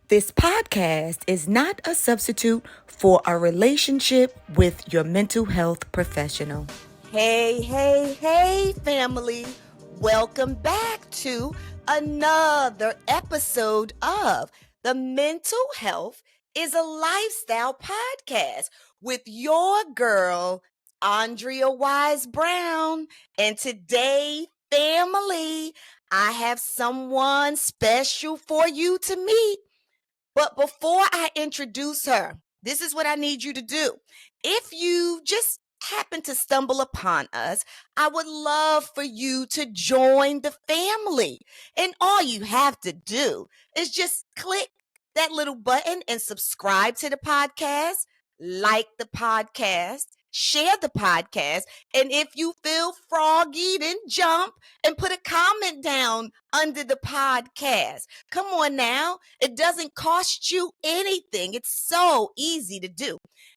This podcast is not a substitute for a relationship with your mental health professional. Hey, family. Welcome back to another episode of the Mental Health is a Lifestyle podcast with your girl, Andrea Wise-Brown. And today, family, I have someone special for you to meet. But before I introduce her, this is what I need you to do. If you just happen to stumble upon us, I would love for you to join the family. And all you have to do is just click that little button and subscribe to the podcast, like the podcast, share the podcast. And if you feel froggy, then jump and put a comment down under the podcast. Come on now. It doesn't cost you anything. It's so easy to do.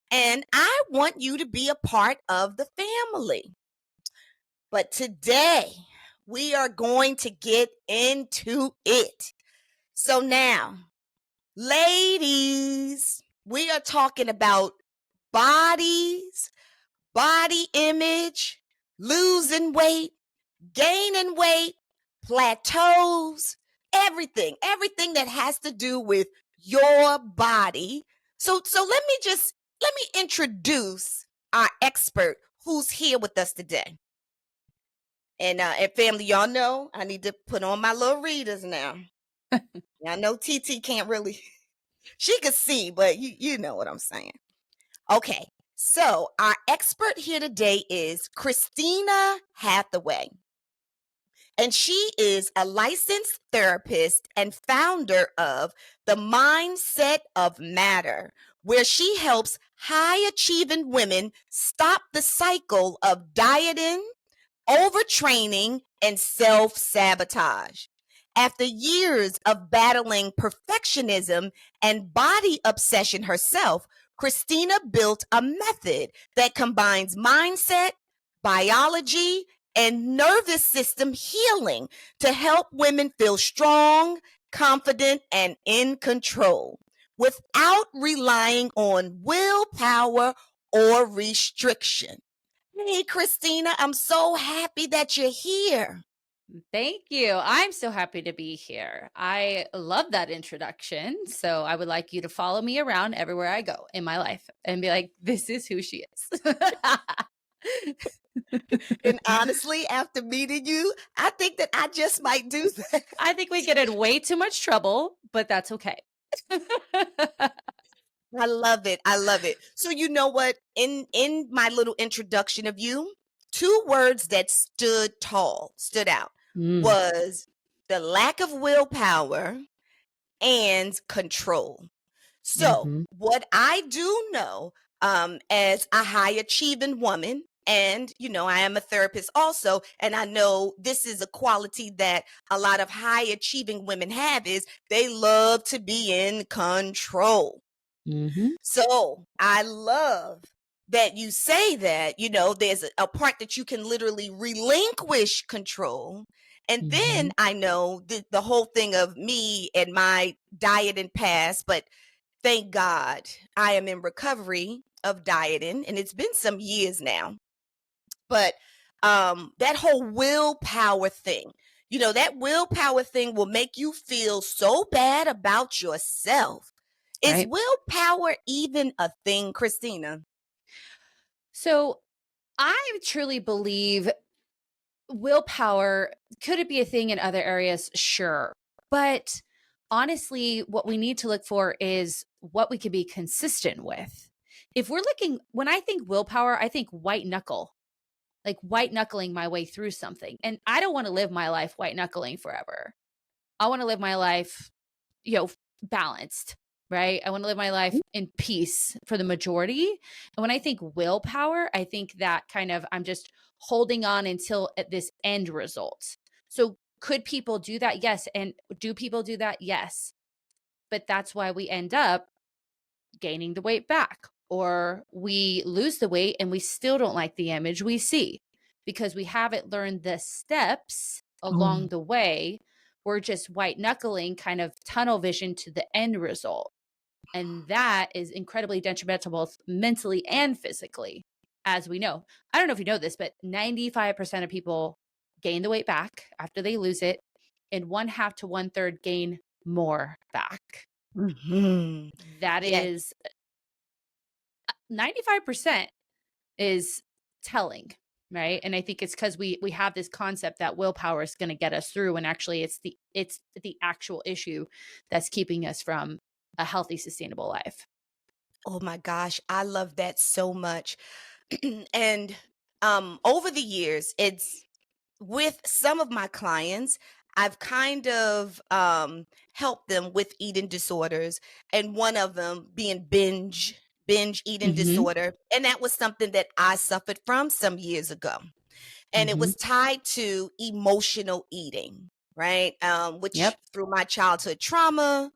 And I want you to be a part of the family. But today, we are going to get into it. So now, ladies, we are talking about bodies, body image, losing weight, gaining weight, plateaus, everything that has to do with your body. So let me introduce our expert who's here with us today. And family, y'all know I need to put on my little readers now. I know TT can't really, she could see, but you know what I'm saying. Okay, so our expert here today is Christina Hathaway. And she is a licensed therapist and founder of the Mindset of Matter, where she helps high-achieving women stop the cycle of dieting, overtraining, and self-sabotage. After years of battling perfectionism and body obsession herself, Christina built a method that combines mindset, biology, and nervous system healing to help women feel strong, confident, and in control without relying on willpower or restriction. Hey, Christina, I'm so happy that you're here. Thank you. I'm so happy to be here. I love that introduction. So I would like you to follow me around everywhere I go in my life and be like, this is who she is. And honestly, after meeting you, I think that I just might do that. I think we get in way too much trouble, but that's okay. I love it. I love it. So you know what? In my little introduction of you, two words that stood out was the lack of willpower and control. So what I do know, as a high achieving woman, and I am a therapist also, and I know this is a quality that a lot of high achieving women have, is they love to be in control. So I love that you say that, there's a part that you can literally relinquish control. And then I know the whole thing of me and my diet and past, but thank God I am in recovery of dieting, and it's been some years now. But that whole willpower thing, that willpower thing will make you feel so bad about yourself. Is willpower even a thing, Christina? So I truly believe willpower, could it be a thing in other areas? Sure. But honestly, what we need to look for is what we can be consistent with. If we're looking, when I think willpower, I think white knuckle, like white knuckling my way through something. And I don't want to live my life white knuckling forever. I want to live my life, balanced, right? I want to live my life in peace for the majority. And when I think willpower, I think that kind of, I'm just holding on until at this end result. So could people do that? Yes. And do people do that? Yes. But that's why we end up gaining the weight back, or we lose the weight and we still don't like the image we see because we haven't learned the steps along the way we're just white knuckling kind of tunnel vision to the end result. And that is incredibly detrimental both mentally and physically, as we know. I don't know if you know this, but 95% of people gain the weight back after they lose it, and 1/2 to 1/3 gain more back. Mhm. That Yeah. is 95% is telling, right? And I think it's because we have this concept that willpower is going to get us through, and actually it's the actual issue that's keeping us from a healthy, sustainable life. Oh my gosh, I love that so much. And over the years, it's with some of my clients, I've kind of helped them with eating disorders, and one of them being binge eating Mhm. disorder, and that was something that I suffered from some years ago. And it Mhm. was tied to emotional eating, right? Which Yep. through my childhood trauma,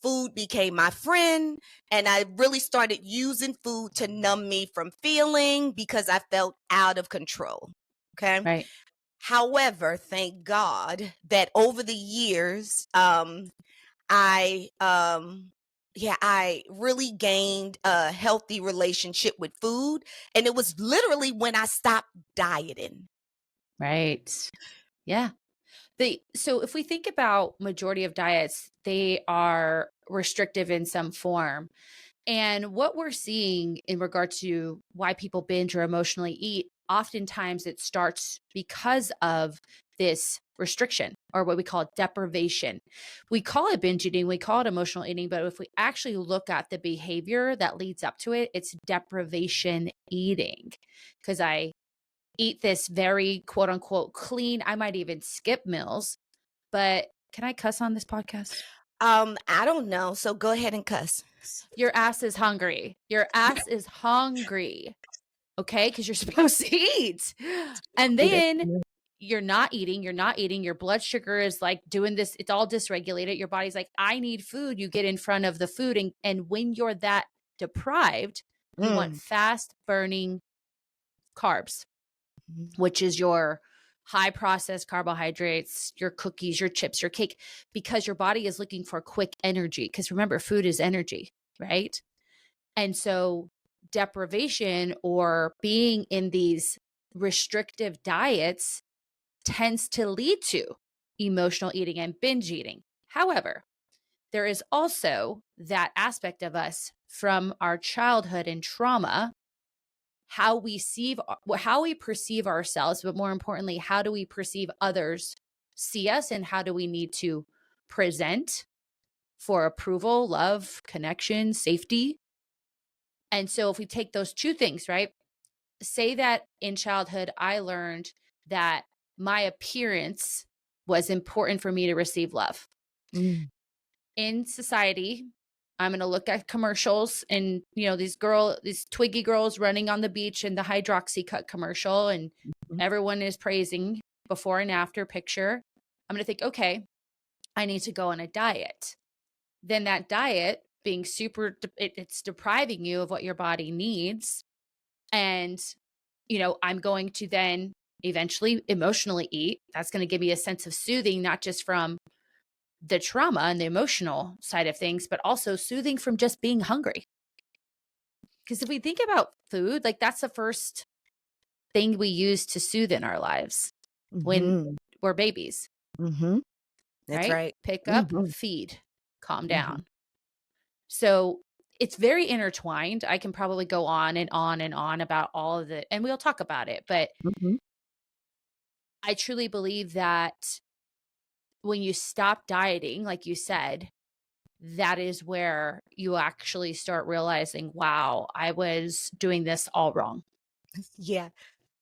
food became my friend, and I really started using food to numb me from feeling because I felt out of control. Okay. Right. However, thank God that over the years, I yeah, I really gained a healthy relationship with food. And it was literally when I stopped dieting. Right. Yeah. So if we think about majority of diets, they are restrictive in some form. And what we're seeing in regard to why people binge or emotionally eat, oftentimes it starts because of this restriction or what we call deprivation. We call it binge eating, we call it emotional eating, but if we actually look at the behavior that leads up to it, it's deprivation eating. Because I eat this very quote unquote clean, I might even skip meals, but can I cuss on this podcast? I don't know. So go ahead and cuss. Your ass is hungry. Your ass is hungry. Okay. Cause you're supposed to eat. And Do that. then you're not eating. You're not eating. Your blood sugar is like doing this. It's all dysregulated. Your body's like, I need food. You get in front of the food. And when you're that deprived, you want Mm. fast burning carbs, Mhm. which is your high processed carbohydrates, your cookies, your chips, your cake, because your body is looking for quick energy. Because remember, food is energy, right? And so deprivation or being in these restrictive diets tends to lead to emotional eating and binge eating. However, there is also that aspect of us from our childhood and trauma, how we perceive ourselves, but more importantly, how do we perceive others see us, and how do we need to present for approval, love, connection, safety. And so if we take those two things, right? Say that in childhood, I learned that my appearance was important for me to receive love. Mm. In society, I'm going to look at commercials and, these twiggy girls running on the beach in the hydroxy cut commercial, and Mhm. everyone is praising before and after picture. I'm going to think, okay, I need to go on a diet. Then that diet being it's depriving you of what your body needs. And, I'm going to then eventually emotionally eat. That's going to give me a sense of soothing, not just from the trauma and the emotional side of things, but also soothing from just being hungry. Because if we think about food, like that's the first thing we use to soothe in our lives when Mhm. we're babies, Mhm. That's right? right. Pick up, Mhm. feed, calm Mhm. down. So it's very intertwined. I can probably go on and on and on about all of it, and we'll talk about it. But Mhm. I truly believe that when you stop dieting, like you said, that is where you actually start realizing, wow, I was doing this all wrong. Yeah,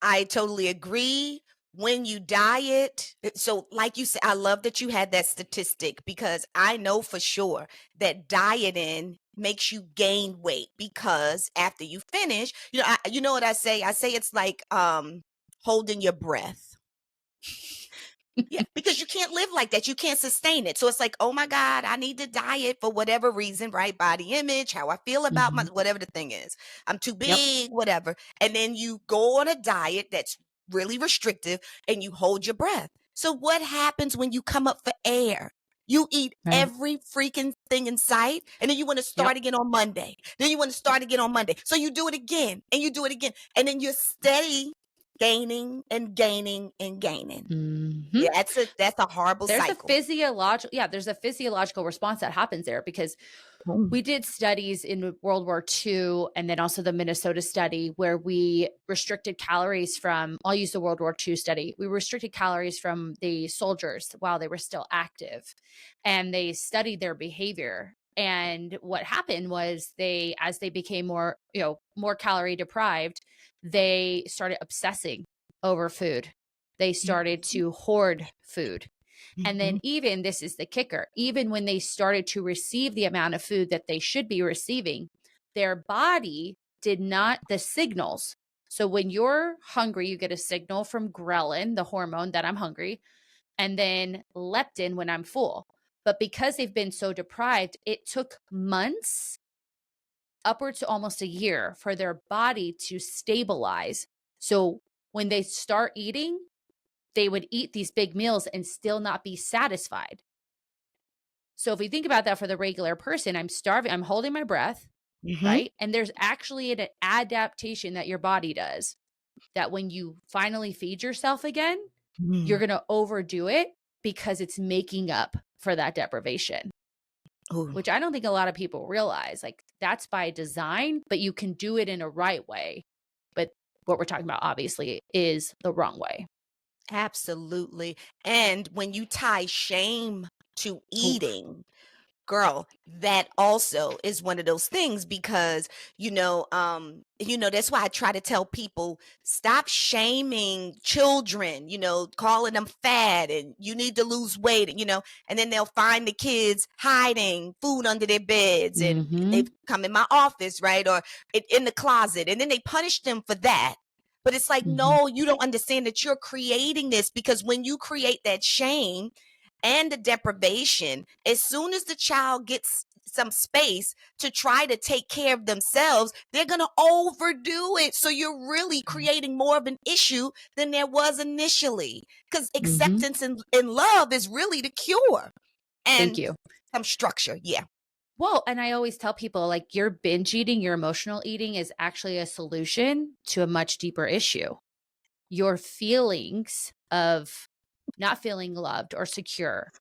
I totally agree. When you diet, so like you said, I love that you had that statistic because I know for sure that dieting makes you gain weight because after you finish, you know what I say? I say it's like holding your breath. Yeah, because you can't live like that. You can't sustain it. So it's like, oh my God, I need to diet for whatever reason, right? Body image, how I feel about my Mhm. whatever the thing is. I'm too Yep. big, whatever. And then you go on a diet that's really restrictive and you hold your breath. So what happens when you come up for air? You eat Right. every freaking thing in sight, and then you want to Yep. start again on Monday. Then you want to start again on Monday. So you do it again, and you do it again, and then you're steady gaining and gaining and gaining. Mm-hmm. Yeah, that's a horrible cycle. There's a physiological response that happens there because we did studies in World War II and then also the Minnesota study where we restricted calories from, I'll use the World War II study. We restricted calories from the soldiers while they were still active, and they studied their behavior. And what happened was as they became more, more calorie deprived, they started obsessing over food. They started to hoard food. And then even, this is the kicker, even when they started to receive the amount of food that they should be receiving, their body did not, the signals. So when you're hungry, you get a signal from ghrelin, the hormone that I'm hungry, and then leptin when I'm full. But because they've been so deprived, it took months, upwards to almost a year, for their body to stabilize. So when they start eating, they would eat these big meals and still not be satisfied. So if we think about that for the regular person, I'm starving, I'm holding my breath, right? And there's actually an adaptation that your body does that when you finally feed yourself again, you're going to overdo it because it's making up for that deprivation, which I don't think a lot of people realize. Like, that's by design, but you can do it in a right way. But what we're talking about, obviously, is the wrong way. Absolutely. And when you tie shame to eating, girl, that also is one of those things because, that's why I try to tell people, stop shaming children, calling them fat and you need to lose weight, and then they'll find the kids hiding food under their beds and they've come in my office, right? Or in the closet, and then they punish them for that. But it's like, no, you don't understand that you're creating this, because when you create that shame and the deprivation, as soon as the child gets some space to try to take care of themselves, they're going to overdo it. So you're really creating more of an issue than there was initially, because acceptance and love is really the cure. And Thank you. some structure. Yeah. Well, and I always tell people, like, your binge eating, your emotional eating is actually a solution to a much deeper issue. Your feelings of not feeling loved or secure,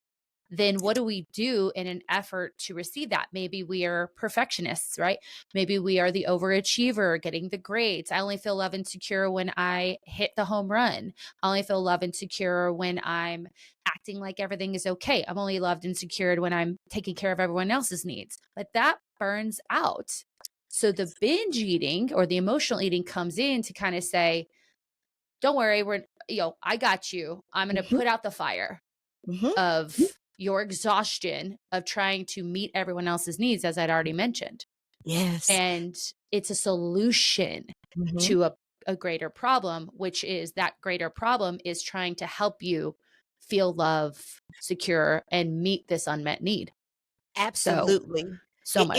then what do we do in an effort to receive that? Maybe we are perfectionists, right? Maybe we are the overachiever getting the grades. I only feel love and secure when I hit the home run. I only feel love and secure when I'm acting like everything is okay. I'm only loved and secured when I'm taking care of everyone else's needs. But that burns out. So the binge eating or the emotional eating comes in to kind of say, don't worry, I got you. I'm going to put out the fire of your exhaustion of trying to meet everyone else's needs, as I'd already mentioned. Yes. And it's a solution to a greater problem, which is that greater problem is trying to help you feel love, secure, and meet this unmet need. Absolutely. So much.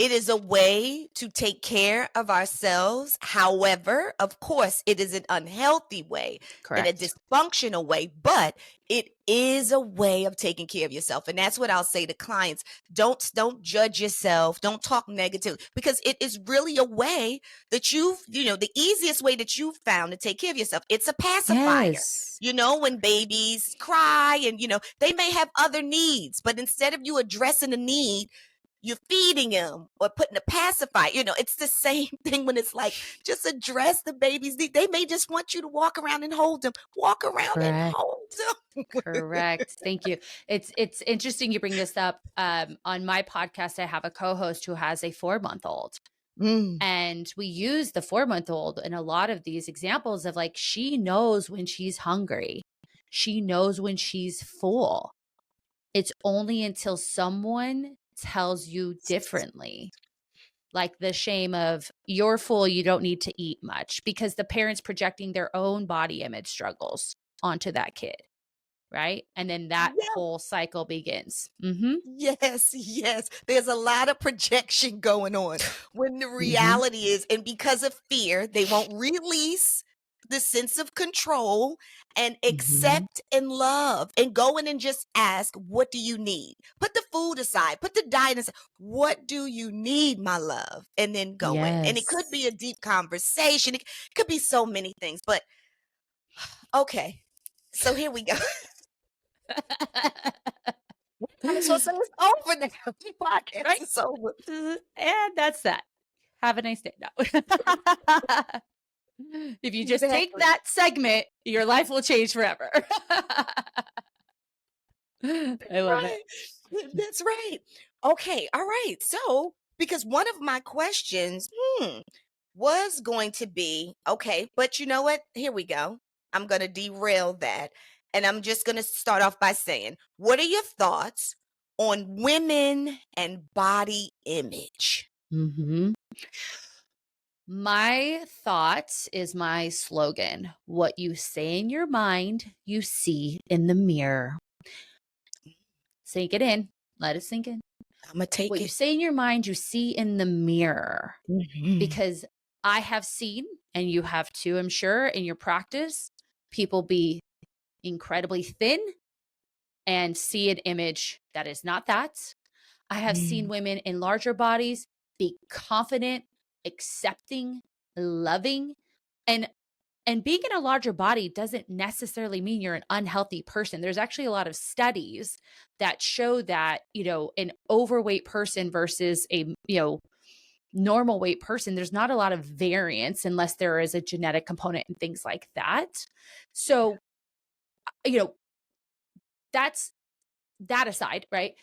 It is a way to take care of ourselves. However, of course, it is an unhealthy way, in a dysfunctional way, but it is a way of taking care of yourself. And that's what I'll say to clients. Don't judge yourself. Don't talk negative, because it is really a way that the easiest way that you've found to take care of yourself. It's a pacifier. Yes. When babies cry and, they may have other needs, but instead of you addressing the need, you're feeding them or putting a pacifier. It's the same thing when it's like, just address the baby's need. They may just want you to walk around and hold them. Walk around and hold them. Correct. Thank you. It's interesting you bring this up. On my podcast, I have a co-host who has a 4-month-old. And we use the 4-month-old in a lot of these examples of, like, she knows when she's hungry. She knows when she's full. It's only until someone tells you differently, like the shame of, you're full, you don't need to eat much, because the parents projecting their own body image struggles onto that kid, right? And then that whole cycle begins. Yes. There's a lot of projection going on when the reality is, and because of fear, they won't release the sense of control and Mhm. accept and love and go in and just ask, what do you need? Put the food aside, put the diet aside. What do you need, my love? And then go in. And it could be a deep conversation. It could be so many things, but okay. So here we go. I'm supposed to say it's over now. The podcast Right? is over. And that's that. Have a nice day. No. If you just take Exactly. that segment, your life will change forever. I love it. Right. That's right. Okay. All right. So, because one of my questions was going to be okay, but you know what? Here we go. I'm going to derail that. And I'm just going to start off by saying, what are your thoughts on women and body image? Mhm. My thoughts is my slogan. What you say in your mind, you see in the mirror. Sink it in. Let it sink in. I'm going to take What you it. say in your mind, you see in the mirror. Mhm. Because I have seen, and you have too, I'm sure, in your practice, people be incredibly thin and see an image that is not that. I have seen women in larger bodies be confident, accepting, loving, and being in a larger body doesn't necessarily mean you're an unhealthy person. There's actually a lot of studies that show that, an overweight person versus a, normal weight person, there's not a lot of variance unless there is a genetic component and things like that. So, that's that aside, right?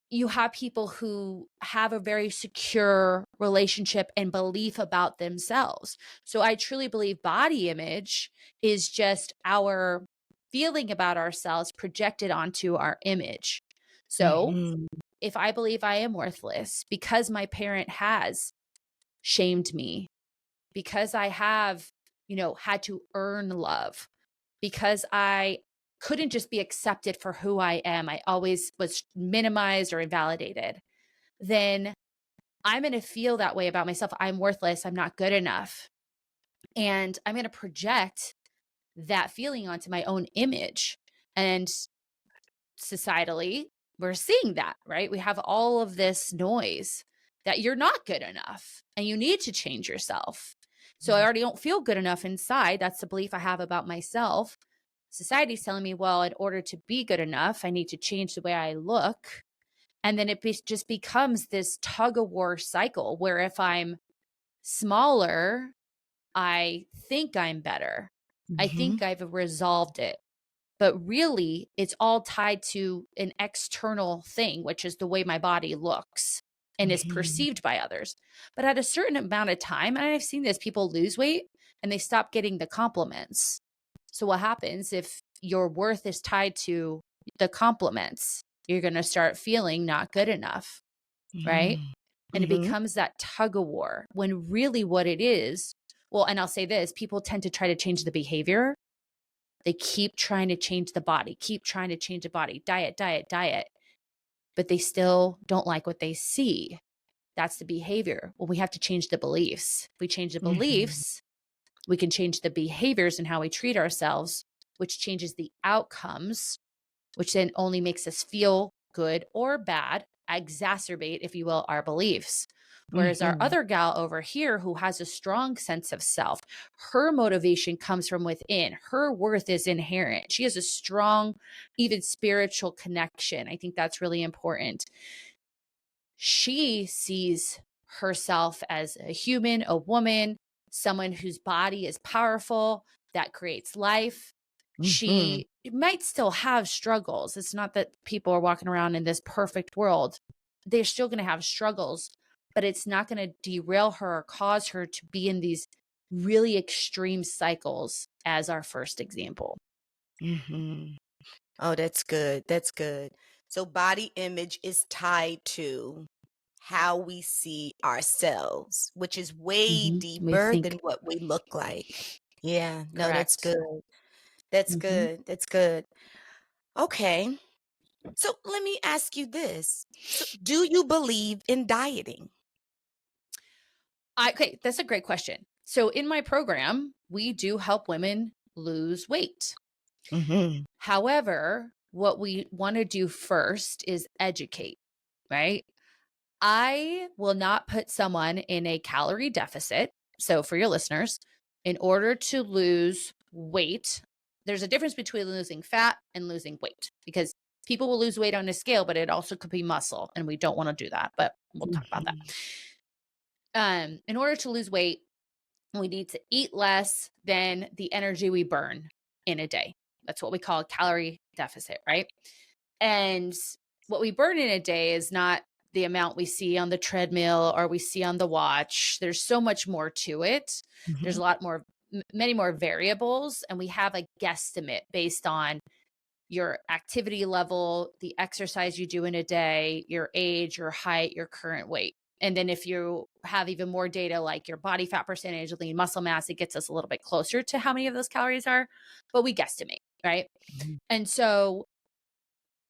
You have people who have a very secure relationship and belief about themselves. So I truly believe body image is just our feeling about ourselves projected onto our image. So Mhm. if I believe I am worthless because my parent has shamed me, because I have, had to earn love, because I couldn't just be accepted for who I am. I always was minimized or invalidated. Then I'm going to feel that way about myself. I'm worthless. I'm not good enough. And I'm going to project that feeling onto my own image. And societally, we're seeing that, right? We have all of this noise that you're not good enough and you need to change yourself. So I already don't feel good enough inside. That's the belief I have about myself. Society's telling me, well, in order to be good enough, I need to change the way I look. And then just becomes this tug of war cycle where if I'm smaller, I think I'm better. I think I've resolved it. But really, it's all tied to an external thing, which is the way my body looks and is perceived by others. But at a certain amount of time, and I've seen this, people lose weight and they stop getting the compliments. So what happens if your worth is tied to the compliments? You're going to start feeling not good enough, right? And it becomes that tug of war when really what it is, well, and I'll say this, people tend to try to change the behavior. They keep trying to change the body, keep trying to change the body, diet, diet, diet, but they still don't like what they see. That's the behavior. Well, we have to change the beliefs. If we change the beliefs, we can change the behaviors and how we treat ourselves, which changes the outcomes, which then only makes us feel good or bad, exacerbate, if you will, our beliefs. Whereas our other gal over here, who has a strong sense of self, her motivation comes from within. Her worth is inherent. She has a strong, even spiritual connection. I think that's really important. She sees herself as a human, a woman, someone whose body is powerful, that creates life. She might still have struggles. It's not that people are walking around in this perfect world. They're still going to have struggles, but it's not going to derail her or cause her to be in these really extreme cycles as our first example. Oh, that's good. That's good. So body image is tied to how we see ourselves, which is way We deeper than think what we look like. Yeah, no, that's correct. good. That's Mhm. good. That's good. Okay. So let me ask you this. So do you believe in dieting? Okay, that's a great question. So in my program, we do help women lose weight. Mm-hmm. However, what we want to do first is educate, right? I will not put someone in a calorie deficit. So, for your listeners, in order to lose weight, there's a difference between losing fat and losing weight, because people will lose weight on a scale, but it also could be muscle, and we don't want to do that. But we'll talk about that. In order to lose weight, we need to eat less than the energy we burn in a day. That's what we call a calorie deficit, right? And what we burn in a day is not the amount we see on the treadmill or we see on the watch. There's so much more to it. There's a lot more, many more variables, and we have a guesstimate based on your activity level, the exercise you do in a day, your age, your height, your current weight. And then if you have even more data like your body fat percentage, lean muscle mass, it gets us a little bit closer to how many of those calories are, but we guesstimate, right? And so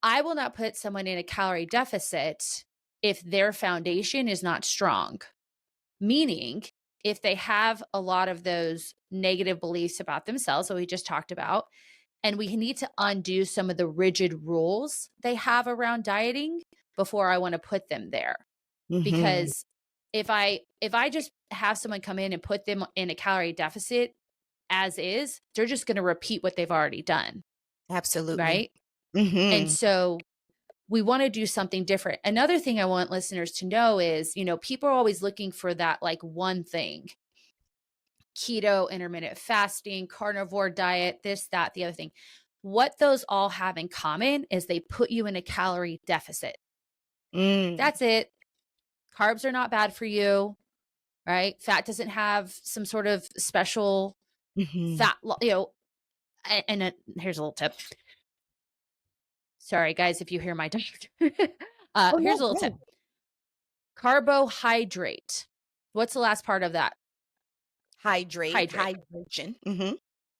I will not put someone in a calorie deficit if their foundation is not strong. Meaning, if they have a lot of those negative beliefs about themselves that we just talked about, and we need to undo some of the rigid rules they have around dieting before I want to put them there. Because if I just have someone come in and put them in a calorie deficit as is, they're just going to repeat what they've already done. Absolutely. Right? And so we want to do something different. Another thing I want listeners to know is, people are always looking for that like one thing: keto, intermittent fasting, carnivore diet, this, that, the other thing. What those all have in common is they put you in a calorie deficit. That's it. Carbs are not bad for you, right? Fat doesn't have some sort of special fat, and here's a little tip. Sorry, guys, if you hear my doctor. Here's a little tip. Carbohydrate. What's the last part of that? Hydration.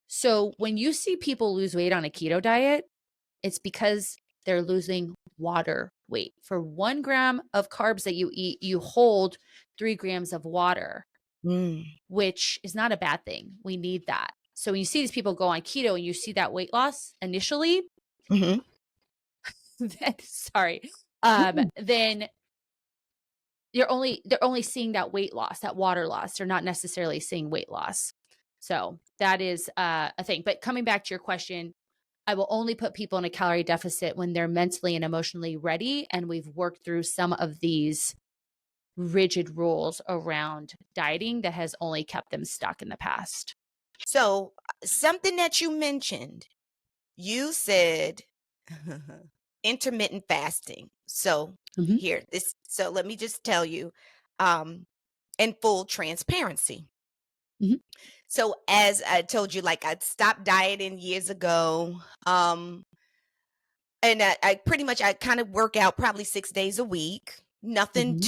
So when you see people lose weight on a keto diet, it's because they're losing water weight. For 1 gram of carbs that you eat, you hold 3 grams of water, which is not a bad thing. We need that. So when you see these people go on keto and you see that weight loss initially, then they're only seeing that weight loss, that water loss. They're not necessarily seeing weight loss. So that is a thing. But coming back to your question, I will only put people in a calorie deficit when they're mentally and emotionally ready, and we've worked through some of these rigid rules around dieting that has only kept them stuck in the past. So something that you mentioned, you said intermittent fasting. So so let me just tell you, in full transparency. So as I told you, like I'd stopped dieting years ago. And I kind of work out probably 6 days a week. Nothing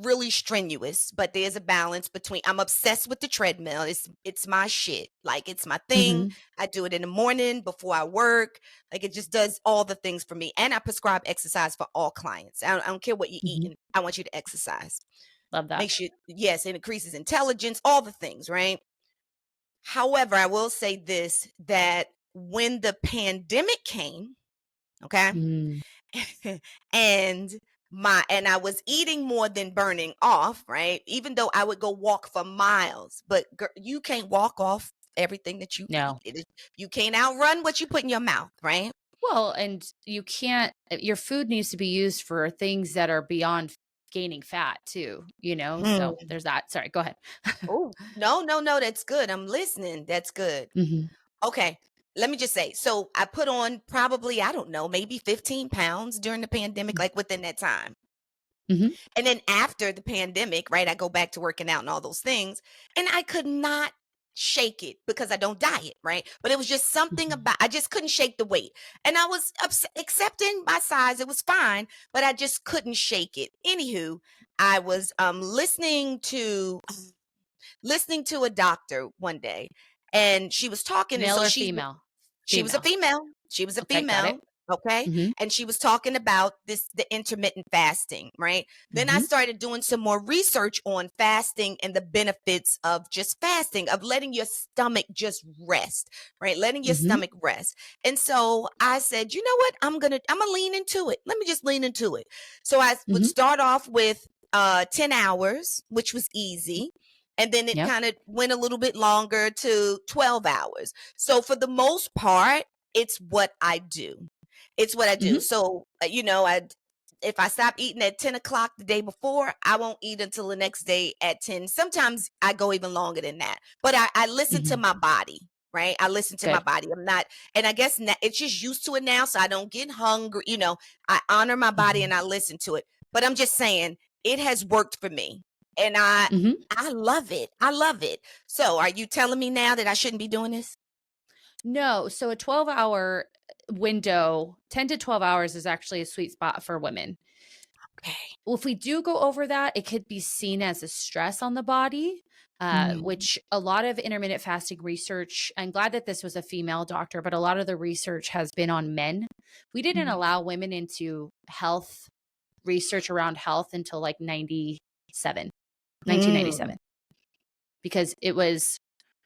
really strenuous, but there's a balance between. I'm obsessed with the treadmill. It's my shit. Like it's my thing. I do it in the morning before I work. Like it just does all the things for me. And I prescribe exercise for all clients. I don't care what you're eating. I want you to exercise. Love that. Makes you, yes, it increases intelligence, all the things, right? However, I will say this, that when the pandemic came, okay, and I was eating more than burning off, right? Even though I would go walk for miles, but you can't walk off everything that you eat. You can't outrun what you put in your mouth, right? Well, and you can't, your food needs to be used for things that are beyond gaining fat too, so there's that. Sorry, go ahead. Oh, no, that's good. I'm listening. That's good. Okay. Let me just say, so I put on probably, I don't know, maybe 15 pounds during the pandemic, like within that time. And then after the pandemic, right, I go back to working out and all those things, and I could not shake it because I don't diet, right? But it was just something about, I just couldn't shake the weight. And I was accepting my size. It was fine, but I just couldn't shake it. Anywho, I was listening to a doctor one day, and she was talking. Male and so or female? She was a female. She was a Okay, got female. it. Okay. Mhm. And she was talking about the intermittent fasting, right? Then I Mhm. started doing some more research on fasting and the benefits of just fasting, of letting your stomach just rest, right? Letting your Mhm. stomach rest. And so I said, you know what? I'm gonna lean into it. Let me just lean into it. So I would Mhm. start off with 10 hours, which was easy. And then it Yep. kind of went a little bit longer to 12 hours. So for the most part, it's what I do. It's what I do. Mhm. So, if I stop eating at 10 o'clock the day before, I won't eat until the next day at 10. Sometimes I go even longer than that. But I listen to Mhm. my body, right? I listen to my Good. body. I'm not, and I guess it's just used to it now. So I don't get hungry. I honor my body Mhm. and I listen to it. But I'm just saying, it has worked for me. And Mhm. I love it. I love it. So are you telling me now that I shouldn't be doing this? No, so a 12-hour window, 10 to 12 hours is actually a sweet spot for women. Okay. Well, if we do go over that, it could be seen as a stress on the body, Mm, which a lot of intermittent fasting research, I'm glad that this was a female doctor, but a lot of the research has been on men. We didn't mm, allow women into health research around health until like 1997, mm, because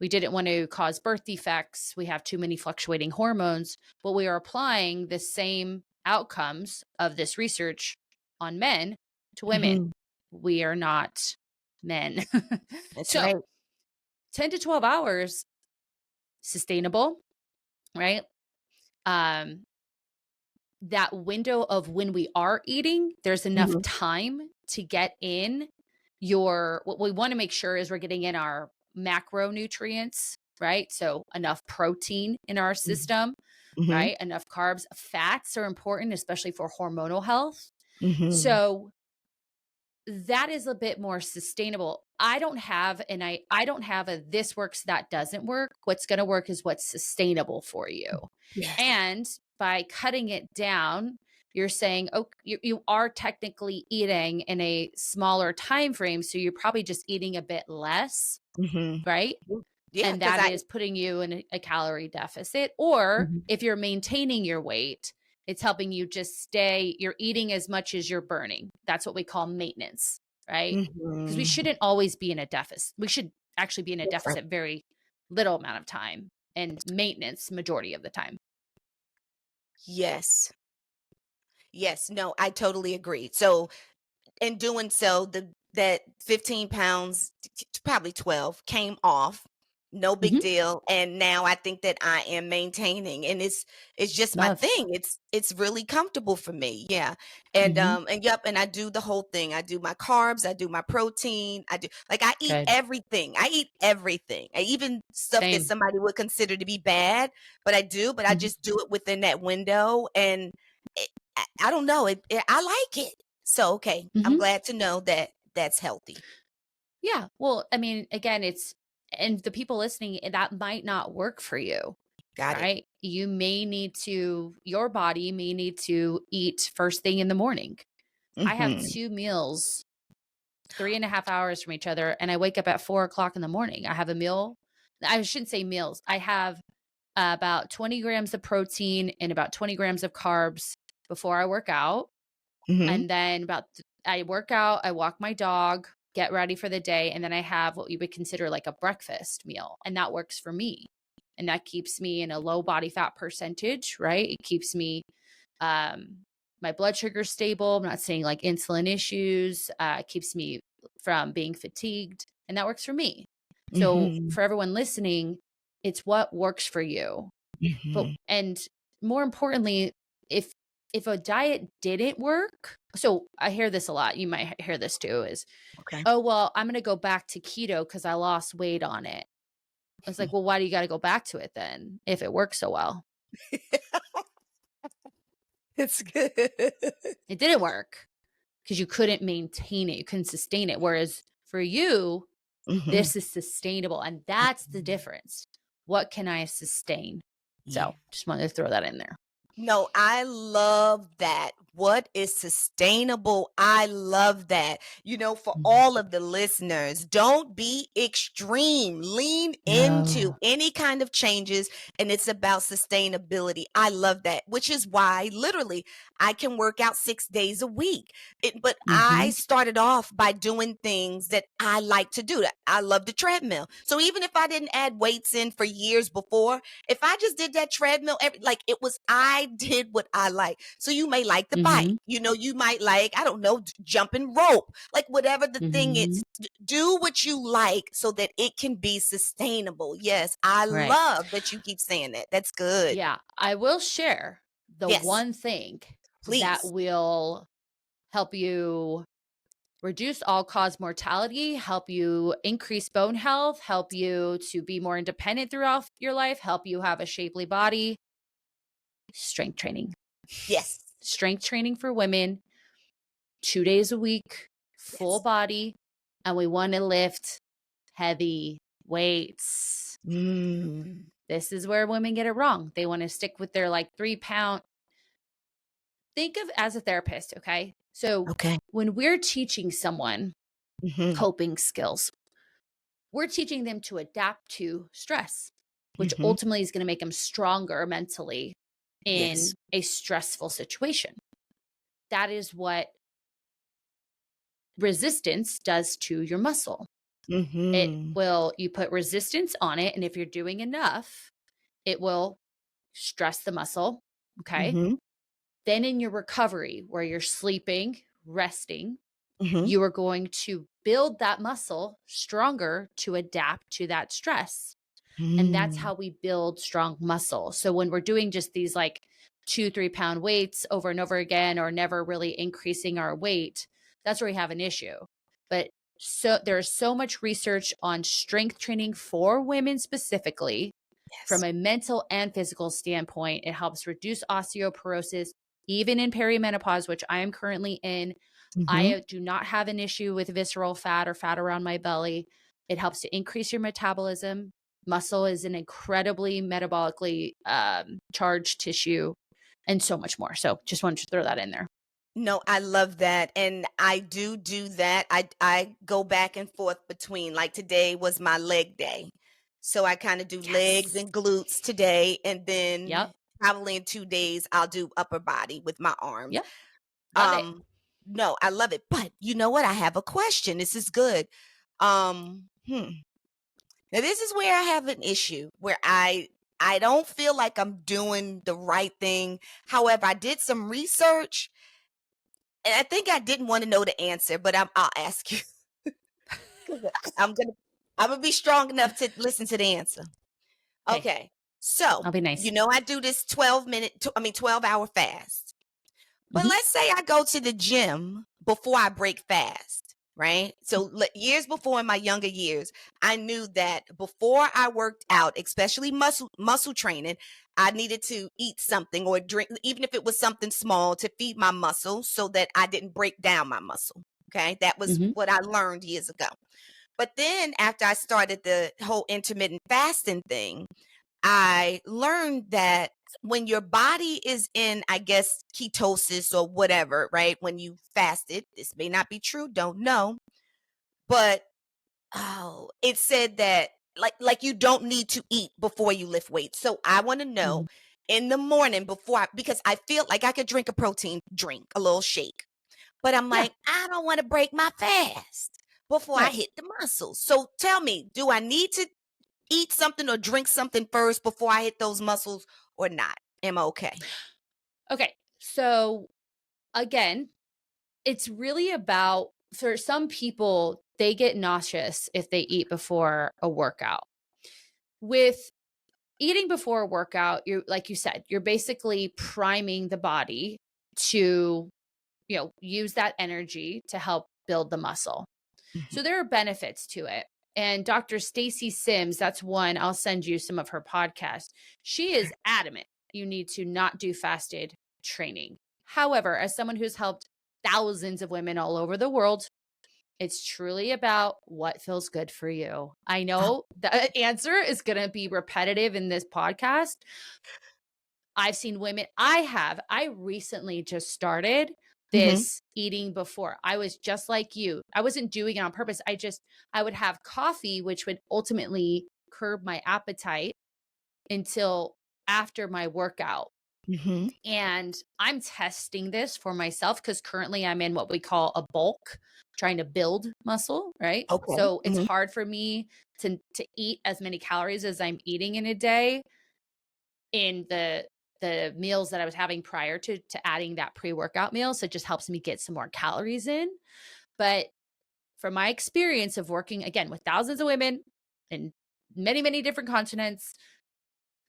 we didn't want to cause birth defects. We have too many fluctuating hormones, but we are applying the same outcomes of this research on men to women. mhm. We are not men. That's So right. 10 to 12 hours, sustainable, right? Um, that window of when we are eating, there's enough Mhm, time to get in what we want to make sure is we're getting in our macronutrients, right? So enough protein in our mhm, system, mhm, right? Enough carbs. Fats are important, especially for hormonal health. mhm. So that is a bit more sustainable. I don't have a this works, that doesn't work. What's going to work is what's sustainable for you. Yes. And by cutting it down, you're saying, oh, you are technically eating in a smaller time frame, so you're probably just eating a bit less, Mhm. right? Yeah, And 'cause that is putting you in a calorie deficit. Or Mhm, if you're maintaining your weight, it's helping you just you're eating as much as you're burning. That's what we call maintenance, right? Because we mhm. shouldn't always be in a deficit. We should actually be in a That's right. deficit very little amount of time, and maintenance majority of the time. Yes. Yes, no, I totally agree. So in doing so, that 15 pounds, probably 12, came off. No big Mhm. deal. And now I think that I am maintaining, and it's just my Love. thing. It's really comfortable for me. Yeah. And Mhm. yep, and I do the whole thing. I do my carbs, I do my protein, I eat Good. everything. I eat everything. I even stuff that Same. somebody would consider to be bad, but I do, but I Mhm. just do it within that window. And I don't know, I like it. So, okay, I'm Mhm. glad to know that that's healthy. Yeah. Well, I mean, again, and the people listening, that might not work for you, Got it. right? Your body may need to eat first thing in the morning. I have Mhm. 2 meals, 3.5 hours from each other, and I wake up at 4 o'clock in the morning. I have a meal. I shouldn't say meals. I have about 20 grams of protein and about 20 grams of carbs before I work out. Mhm. And then I work out, I walk my dog, get ready for the day, and then I have what you would consider like a breakfast meal, and that works for me. And that keeps me in a low body fat percentage, right? It keeps me um my blood sugar stable. I'm not saying like insulin issues. It keeps me from being fatigued, and that works for me. So Mhm. for everyone listening, it's what works for you. But Mhm. and more importantly, if a diet didn't work, so I hear this a lot. You might hear this too is, Okay. "Oh, well, I'm going to go back to keto cuz I lost weight on it." It's like, "Well, why do you got to go back to it then if it works so well?" It's good. It didn't work because you couldn't maintain it, you couldn't sustain it. Whereas for you, Mhm. this is sustainable, and that's the difference. What can I sustain? Yeah. So, just wanted to throw that in there. No, I love that What is sustainable? I love that. For Mhm. all of the listeners, don't be extreme. Lean into No. any kind of changes, and it's about sustainability. I love that, which is why literally I can work out 6 days a week. But I Mhm. started off by doing things that I like to do. I love the treadmill. So even if I didn't add weights in for years before, if I just did that treadmill, like it was, I did what I like. So you may like the bike, Mhm. you might like, I don't know, jumping rope, like whatever the thing Mhm. is, do what you like so that it can be sustainable. Yes, I Right. love that you keep saying that. That's good. Yeah, I will share the Yes, one thing that please. will help you reduce all-cause mortality, help you increase bone health, help you to be more independent throughout your life, help you have a shapely body. Strength training. Yes, Strength training for women, 2 days a week, full yes. body, and we want to lift heavy weights. Mm, This is where women get it wrong. They want to stick with their like 3 pound. Think of as a therapist, okay? So okay. when we're teaching someone Mm-hmm, coping skills, we're teaching them to adapt to stress, which mm-hmm. ultimately is going to make them stronger mentally Yes. in a stressful situation. That is what resistance does to your muscle. It Mm-hmm, will, you put resistance on it, and if you're doing enough, it will stress the muscle. Okay. mm-hmm, Then in your recovery, where you're sleeping, resting, mm-hmm. you are going to build that muscle stronger to adapt to that stress. And that's Mm, how we build strong muscle. So when we're doing just these like 2, 3 pound weights over and over again, or never really increasing our weight, that's where we have an issue. But so there's so much research on strength training for women specifically from yes. a mental and physical standpoint. It helps reduce osteoporosis, even in perimenopause, which I am currently in. Mm-hmm. I do not have an issue with visceral fat or fat around my belly. It helps to increase your metabolism. Muscle is an incredibly metabolically charged tissue, and so much more. So just wanted to throw that in there. No, I love that, and I do that. I go back and forth between, like, today was my leg day, so I kinda do legs Yes. and glutes today, and then Yep. probably in 2 days, I'll do upper body with my arms. Yep. Love it. Um, no, I love it, but you know what? I have a question. This is good. Hmm. Now this is where I have an issue, where I don't feel like I'm doing the right thing. However, I did some research, and I think I didn't want to know the answer, but I'll ask you. 'Cause I'm gonna I'm gonna be strong enough to listen to the answer. Okay. Okay. So, I'll be nice. I do this 12-hour fast. But Hmm. let's say I go to the gym before I break fast, right? So years before, in my younger years, I knew that before I worked out, especially muscle training, I needed to eat something or drink, even if it was something small, to feed my muscle so that I didn't break down my muscle. Okay, that was Hmm. what I learned years ago. But then after I started the whole intermittent fasting thing, I learned that when your body is in, I guess, ketosis or whatever, right? When you fasted, this may not be true, don't know, but it said that like you don't need to eat before you lift weights. So I want to Hmm. know in the morning because I feel like I could drink a protein drink, a little shake, but I'm Yeah. like, I don't want to break my fast before I Right. hit the muscles. So tell me, do I need to eat something or drink something first before I hit those muscles or not? Am I okay? Okay. So again, it's really about, for some people, they get nauseous if they eat before a workout. With eating before a workout, you're, like you said, you're basically priming the body to, use that energy to help build the muscle. Mhm. So there are benefits to it. And Dr. Stacy Sims, that's one, I'll send you some of her podcasts. She is adamant you need to not do fasted training. However, as someone who's helped thousands of women all over the world, it's truly about what feels good for you. I Oh, know the answer is going to be repetitive in this podcast, I've seen women I recently just started Mhm. this eating before. I was just like you. I wasn't doing it on purpose. I would have coffee, which would ultimately curb my appetite until after my workout. Mhm. And I'm testing this for myself because currently I'm in what we call a bulk, trying to build muscle, right? Okay. So it's Mhm. hard for me to eat as many calories as I'm eating in a day in the meals that I was having prior to adding that pre-workout meal. So it just helps me get some more calories in. But from my experience of working again with thousands of women in many, many different continents,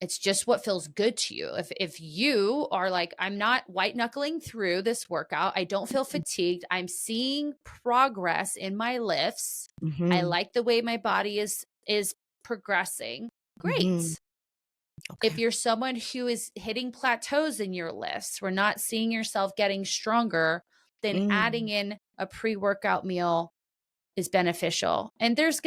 it's just what feels good to you. If you are like, I'm not white knuckling through this workout, I don't feel fatigued, I'm seeing progress in my lifts, I Mhm. like the way my body is progressing, Mhm. great. If Okay. you're someone who is hitting plateaus in your lifts, we're not seeing yourself getting stronger, then adding Mm. in a pre-workout meal is beneficial. And there's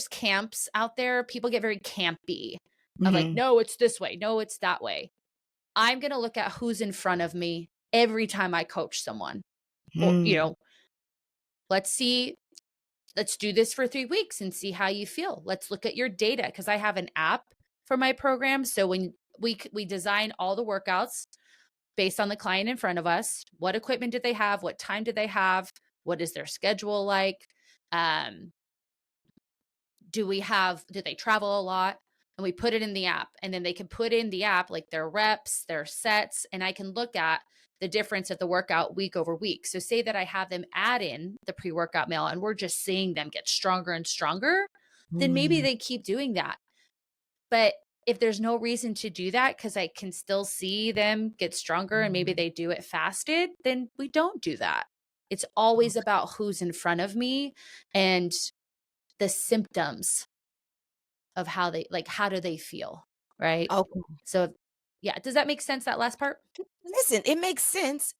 camps out there. People get very campy of like, Mhm. no, it's this way. No, it's that way. I'm going to look at who's in front of me every time I coach someone. Or, Mm. let's see, let's do this for 3 weeks and see how you feel. Let's look at your data because I have an app for my program. So when we design all the workouts based on the client in front of us, what equipment did they have? What time did they have? What is their schedule like? Um, do they travel a lot? And we put it in the app, and then they can put in the app like their reps, their sets, and I can look at the difference at the workout week over week. So say that I have them add in the pre-workout meal and we're just seeing them get stronger and stronger, then maybe Mm. they keep doing that. But if there's no reason to do that because I can still see them get stronger and maybe Mm. they do it fasted, then we don't do that. It's always about who's in front of me and the symptoms of how do they feel, right? Okay. So, yeah, does that make sense, that last part? Listen, it makes sense.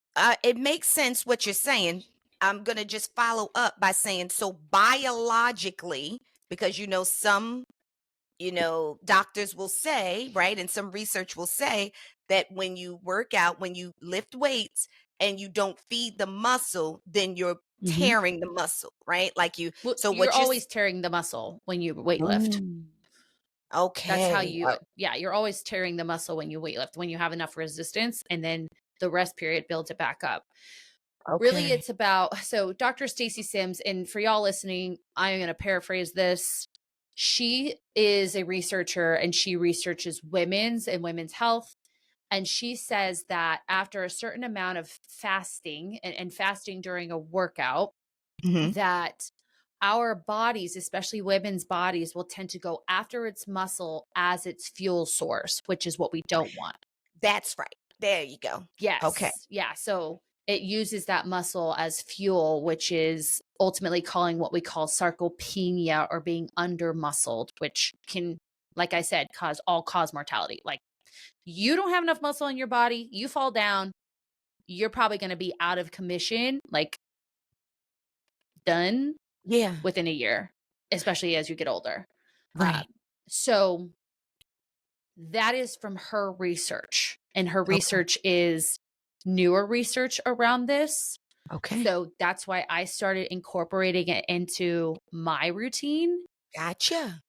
It makes sense what you're saying. I'm gonna just follow up by saying, so biologically, because some doctors will say, right, and some research will say that when you work out, when you lift weights and you don't feed the muscle, then you're Mhm. tearing the muscle, right? Like you, Well, so you're what you're, always tearing the muscle when you weight lift. Mm. That's how Okay. you yeah, you're always tearing the muscle when you weight lift, when you have enough resistance, and then the rest period builds it back up. Really, Okay. it's about so Dr. Stacy Sims, and for y'all listening, I'm going to paraphrase this. She is a researcher and she researches women's health. And she says that after a certain amount of fasting and fasting during a workout, Hmm. that our bodies, especially women's bodies, will tend to go after its muscle as its fuel source, which is what we don't want. That's right. There you go. Okay. Yes. Yeah. So it uses that muscle as fuel, which is ultimately calling what we call sarcopenia or being under muscled, which can, like I said, cause mortality. Like you don't have enough muscle in your body, you fall down, you're probably going to be out of commission, like done Yeah. within a year, especially as you get older. Um, Right. so that is from her research, and her Okay. research is newer research around this. Okay. So that's why I started incorporating it into my routine. Gotcha.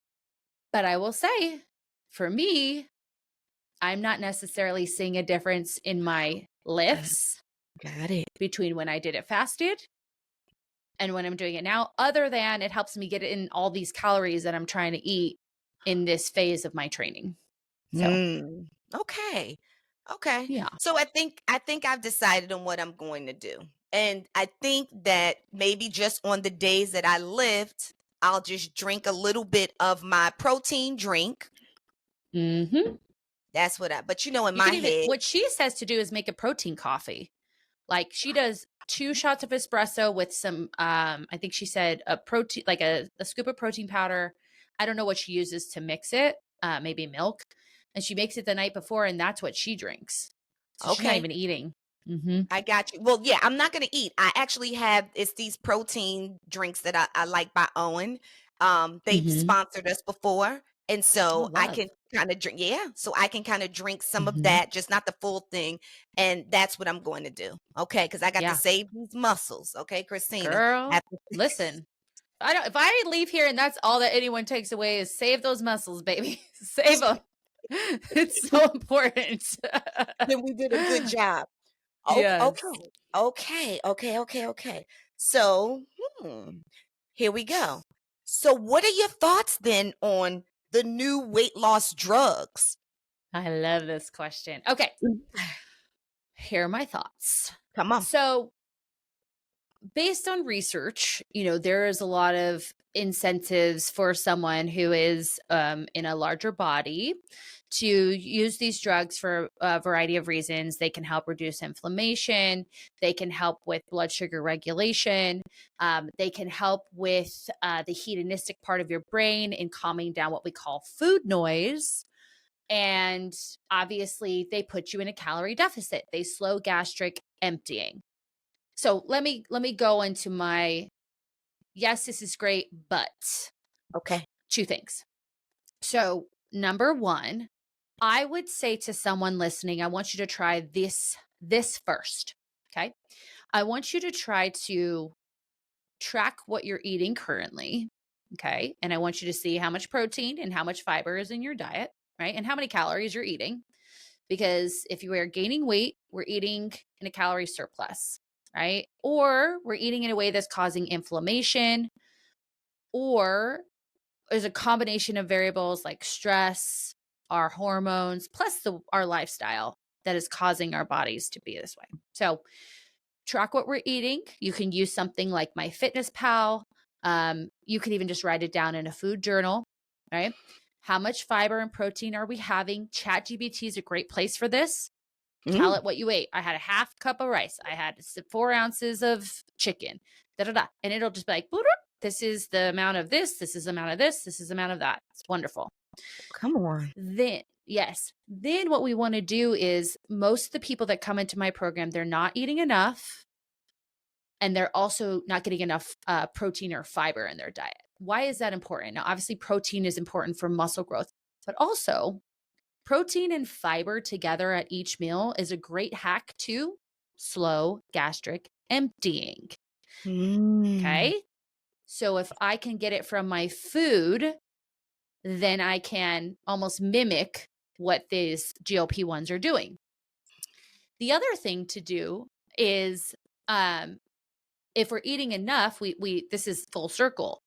But I will say, for me, I'm not necessarily seeing a difference in my Uh, lifts Got it. between when I did it fasted and when I'm doing it now, other than it helps me get in all these calories that I'm trying to eat in this phase of my training. So, Mm. Okay. Okay. yeah. So I think I've decided on what I'm going to do. And I think that maybe just on the days that I lift, I'll just drink a little bit of my protein drink. Mhm. That's what but in You my can even head, what she says to do is make a protein coffee. Like she does 2 shots of espresso with some I think she said a protein like a scoop of protein powder. I don't know what she uses to mix it, maybe milk. And she makes it the night before and that's what she drinks. So she's not okay, even eating. Mhm. I got you. Well, yeah, I'm not gonna eat. I actually have it's these protein drinks that I like by Owen. They've Mhm. sponsored us before. And Oh, so I love. can kinda drink, yeah, so I can kinda drink some of Mhm. that, just not the full thing, and that's what I'm going to do, okay? Because I got to Yeah. save these muscles, okay, Christina? Girl, After listen. If I leave here and that's all that anyone takes away is save those muscles, baby. Save them. It's so important. then we did a good job. Yes. Okay. So, here we go. So what are your thoughts then on the new weight loss drugs? I love this question. Okay, Mm. here are my thoughts. Come on. So, based on research, there is a lot of incentives for someone who is in a larger body to use these drugs for a variety of reasons. They can help reduce inflammation, they can help with blood sugar regulation, they can help with the hedonistic part of your brain in calming down what we call food noise. And obviously, they put you in a calorie deficit. They slow gastric emptying. So let me go into my yes, this is great, but Okay. two things. So, number one, I would say to someone listening, I want you to try this first. Okay? I want you to try to track what you're eating currently. Okay? And I want you to see how much protein and how much fiber is in your diet, right? And how many calories you're eating. Because if you are gaining weight, we're eating in a calorie surplus, right? Or we're eating in a way that's causing inflammation, or there's a combination of variables like stress, our hormones, plus our lifestyle that is causing our bodies to be this way. So track what we're eating. You can use something like MyFitnessPal. You can even just write it down in a food journal, right? How much fiber and protein are we having? ChatGPT is a great place for this. Tell Mm, it what you ate. I had a half cup of rice. I had 4 ounces of chicken. Da da da, and it'll just be like, "Boop, this is the amount of this. This is the amount of this. This is the amount of that." It's wonderful. come on. Then, yes. Then what we want to do is most of the people that come into my program, they're not eating enough, and they're also not getting enough protein or fiber in their diet. Why is that important? Now, obviously, protein is important for muscle growth, but also protein and fiber together at each meal is a great hack to slow gastric emptying. Mm, Okay. So if I can get it from my food, then I can almost mimic what these GLP-1s are doing. The other thing to do is if we're eating enough, we this is full circle,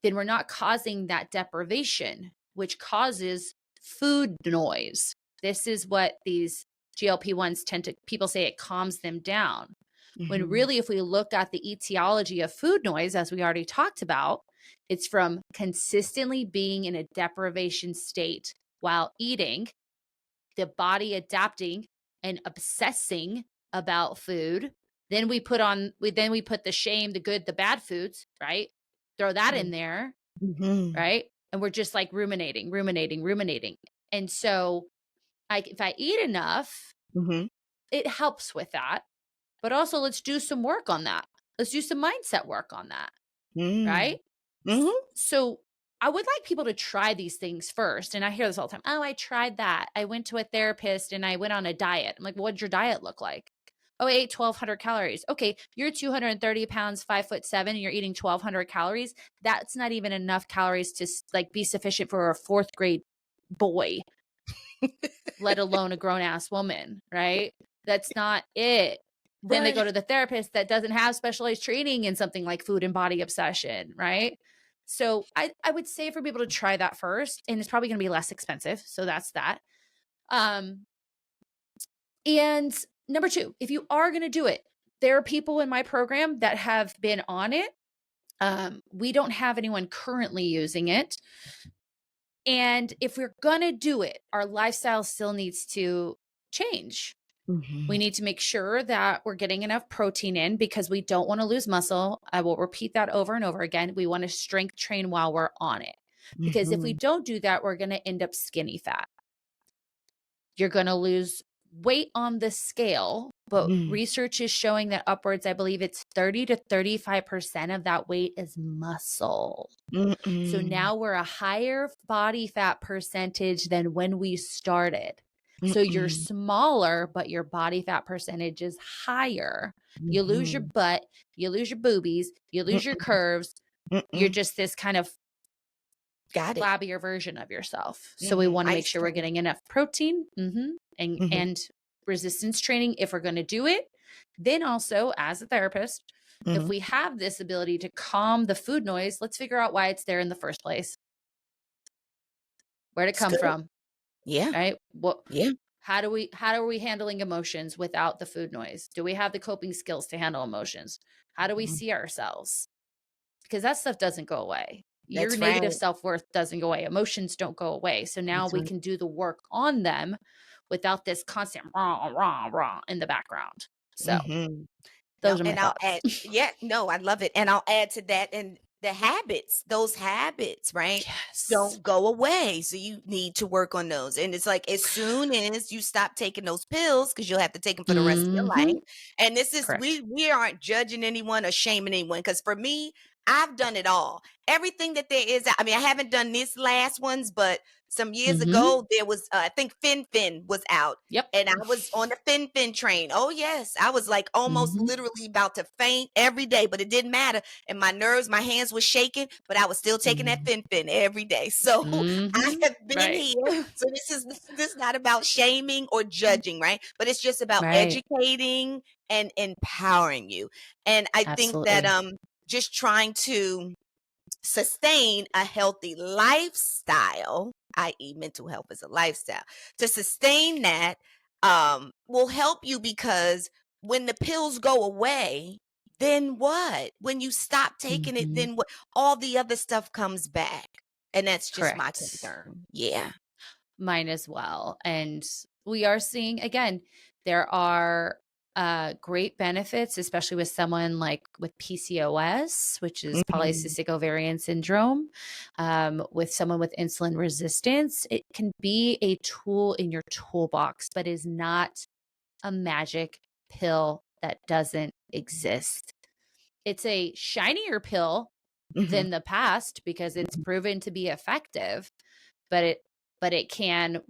then we're not causing that deprivation, which causes food noise. This is what these GLP-1s people say it calms them down. When mhm, really, if we look at the etiology of food noise, as we already talked about, it's from consistently being in a deprivation state while eating, the body adapting and obsessing about food. Then we put the shame, the good, the bad foods, right? Throw that in there, mhm, right? And we're just like ruminating. And so if I eat enough, mhm, it helps with that. But also let's do some work on that. Let's do some mindset work on that, mm, right? mhm. So I would like people to try these things first. And I hear this all the time. Oh, I tried that. I went to a therapist and I went on a diet. I'm like, what did your diet look like? Oh, I ate 1,200 calories. Okay, you're 230 pounds, 5'7", and you're eating 1,200 calories. That's not even enough calories to like be sufficient for a fourth grade boy, let alone a grown ass woman, right? That's not it. Then they go Right. to the therapist that doesn't have specialized training in something like food and body obsession, right? So I would say for people to try that first, and it's probably going to be less expensive. So that's that. Um, and number two, if you are going to do it, there are people in my program that have been on it. We don't have anyone currently using it. And if we're going to do it, our lifestyle still needs to change. We Mhm, need to make sure that we're getting enough protein in because we don't want to lose muscle. I will repeat that over and over again. We want to strength train while we're on it. Because if we mhm, don't do that, we're going to end up skinny fat. You're going to lose weight on the scale, but Mm, research is showing that upwards, I believe it's 30 to 35% of that weight is muscle. So mm-mm, now we're a higher body fat percentage than when we started. So you're mm-mm, smaller, but your body fat percentage is higher. You lose your mhm, butt, you lose your boobies, you lose your mm-mm, curves. You're mm-mm. just this kind of Got it. flabbier version of yourself. So we want to make Ice sure we're cream. getting enough protein, and Mhm, resistance training if we're going to do it. Then also, as a therapist, if mhm. we have this ability to calm the food noise, let's figure out why it's there in the first place. Where'd it It's come good. from? Yeah, Right? What yeah. how are we handling emotions without the food noise? Do we have the coping skills to handle emotions? How do we Mhm. see ourselves? Because that stuff doesn't go away. Your That's right. negative self-worth doesn't go away. Emotions don't go away. So now That's we right. can do the work on them without this constant rah, rah, rah in the background. So Mhm. those Yep, are my and I'll thoughts. add yeah, no, I love it, and I'll add to that and the habits, those habits, right, Yes. don't go away, so you need to work on those, and it's like as soon as you stop taking those pills, because 'cause you'll have to take them for the rest of your life, Mhm. and this is Correct. we aren't judging anyone or shaming anyone. Because for me, I've done it all. Everything that there is I mean, I haven't done this last ones, but some years Mhm. ago, there was, I think Fin was out, Yep. and I was on the Fin train. Oh, yes. I was like almost Mhm. literally about to faint every day, but it didn't matter. And my nerves, my hands were shaking, but I was still taking that Mhm. Fin every day. So I Mhm. have been Right. here. So this is not about shaming or judging, right? But it's just about Right. educating and empowering you. And I think that Absolutely. just trying to sustain a healthy lifestyle, i.e., mental health is a lifestyle, to sustain that will help you because when the pills go away, then what? When you stop taking it, Mhm. then what? All the other stuff comes back. And that's just my Correct. concern. Yeah. Mine as well. And we are seeing, again, there are great benefits, especially with someone like with PCOS, which is Mhm. polycystic ovarian syndrome, with someone with insulin resistance. It can be a tool in your toolbox, but is not a magic pill that doesn't exist. It's a shinier pill Mhm. than the past because it's proven to be effective, but it can,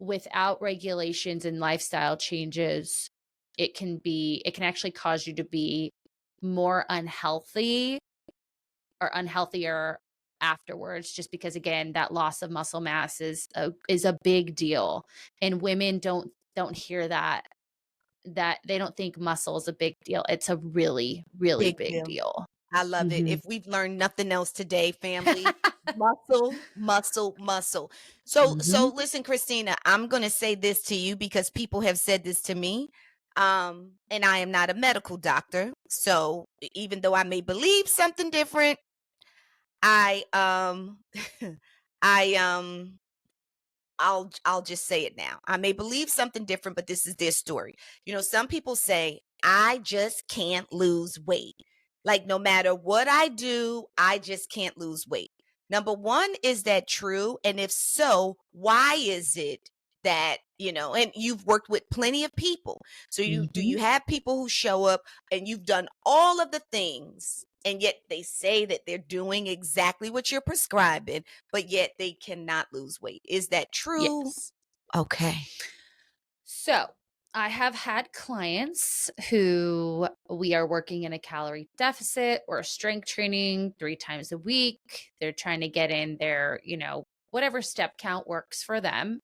without regulations and lifestyle changes, it can actually cause you to be more unhealthy or unhealthier afterwards, just because, again, that loss of muscle mass is a big deal, and women don't hear that they don't think muscle is a big deal. It's a really, really Big big deal. deal. I love it. Mhm. If we've learned nothing else today, family, muscle, muscle, muscle. So Mhm. listen, Christina, I'm going to say this to you because people have said this to me. And I am not a medical doctor. So even though I may believe something different, I I I'll just say it now. I may believe something different, but this is their story. Some people say, I just can't lose weight. Like no matter what I do, I just can't lose weight. Number one, is that true? And if so, why is it and you've worked with plenty of people. So do you Mhm. have people who show up and you've done all of the things and yet they say that they're doing exactly what you're prescribing, but yet they cannot lose weight. Is that true? Yes. Okay. So, I have had clients who we are working in a calorie deficit or strength training 3 times a week. They're trying to get in their, whatever step count works for them.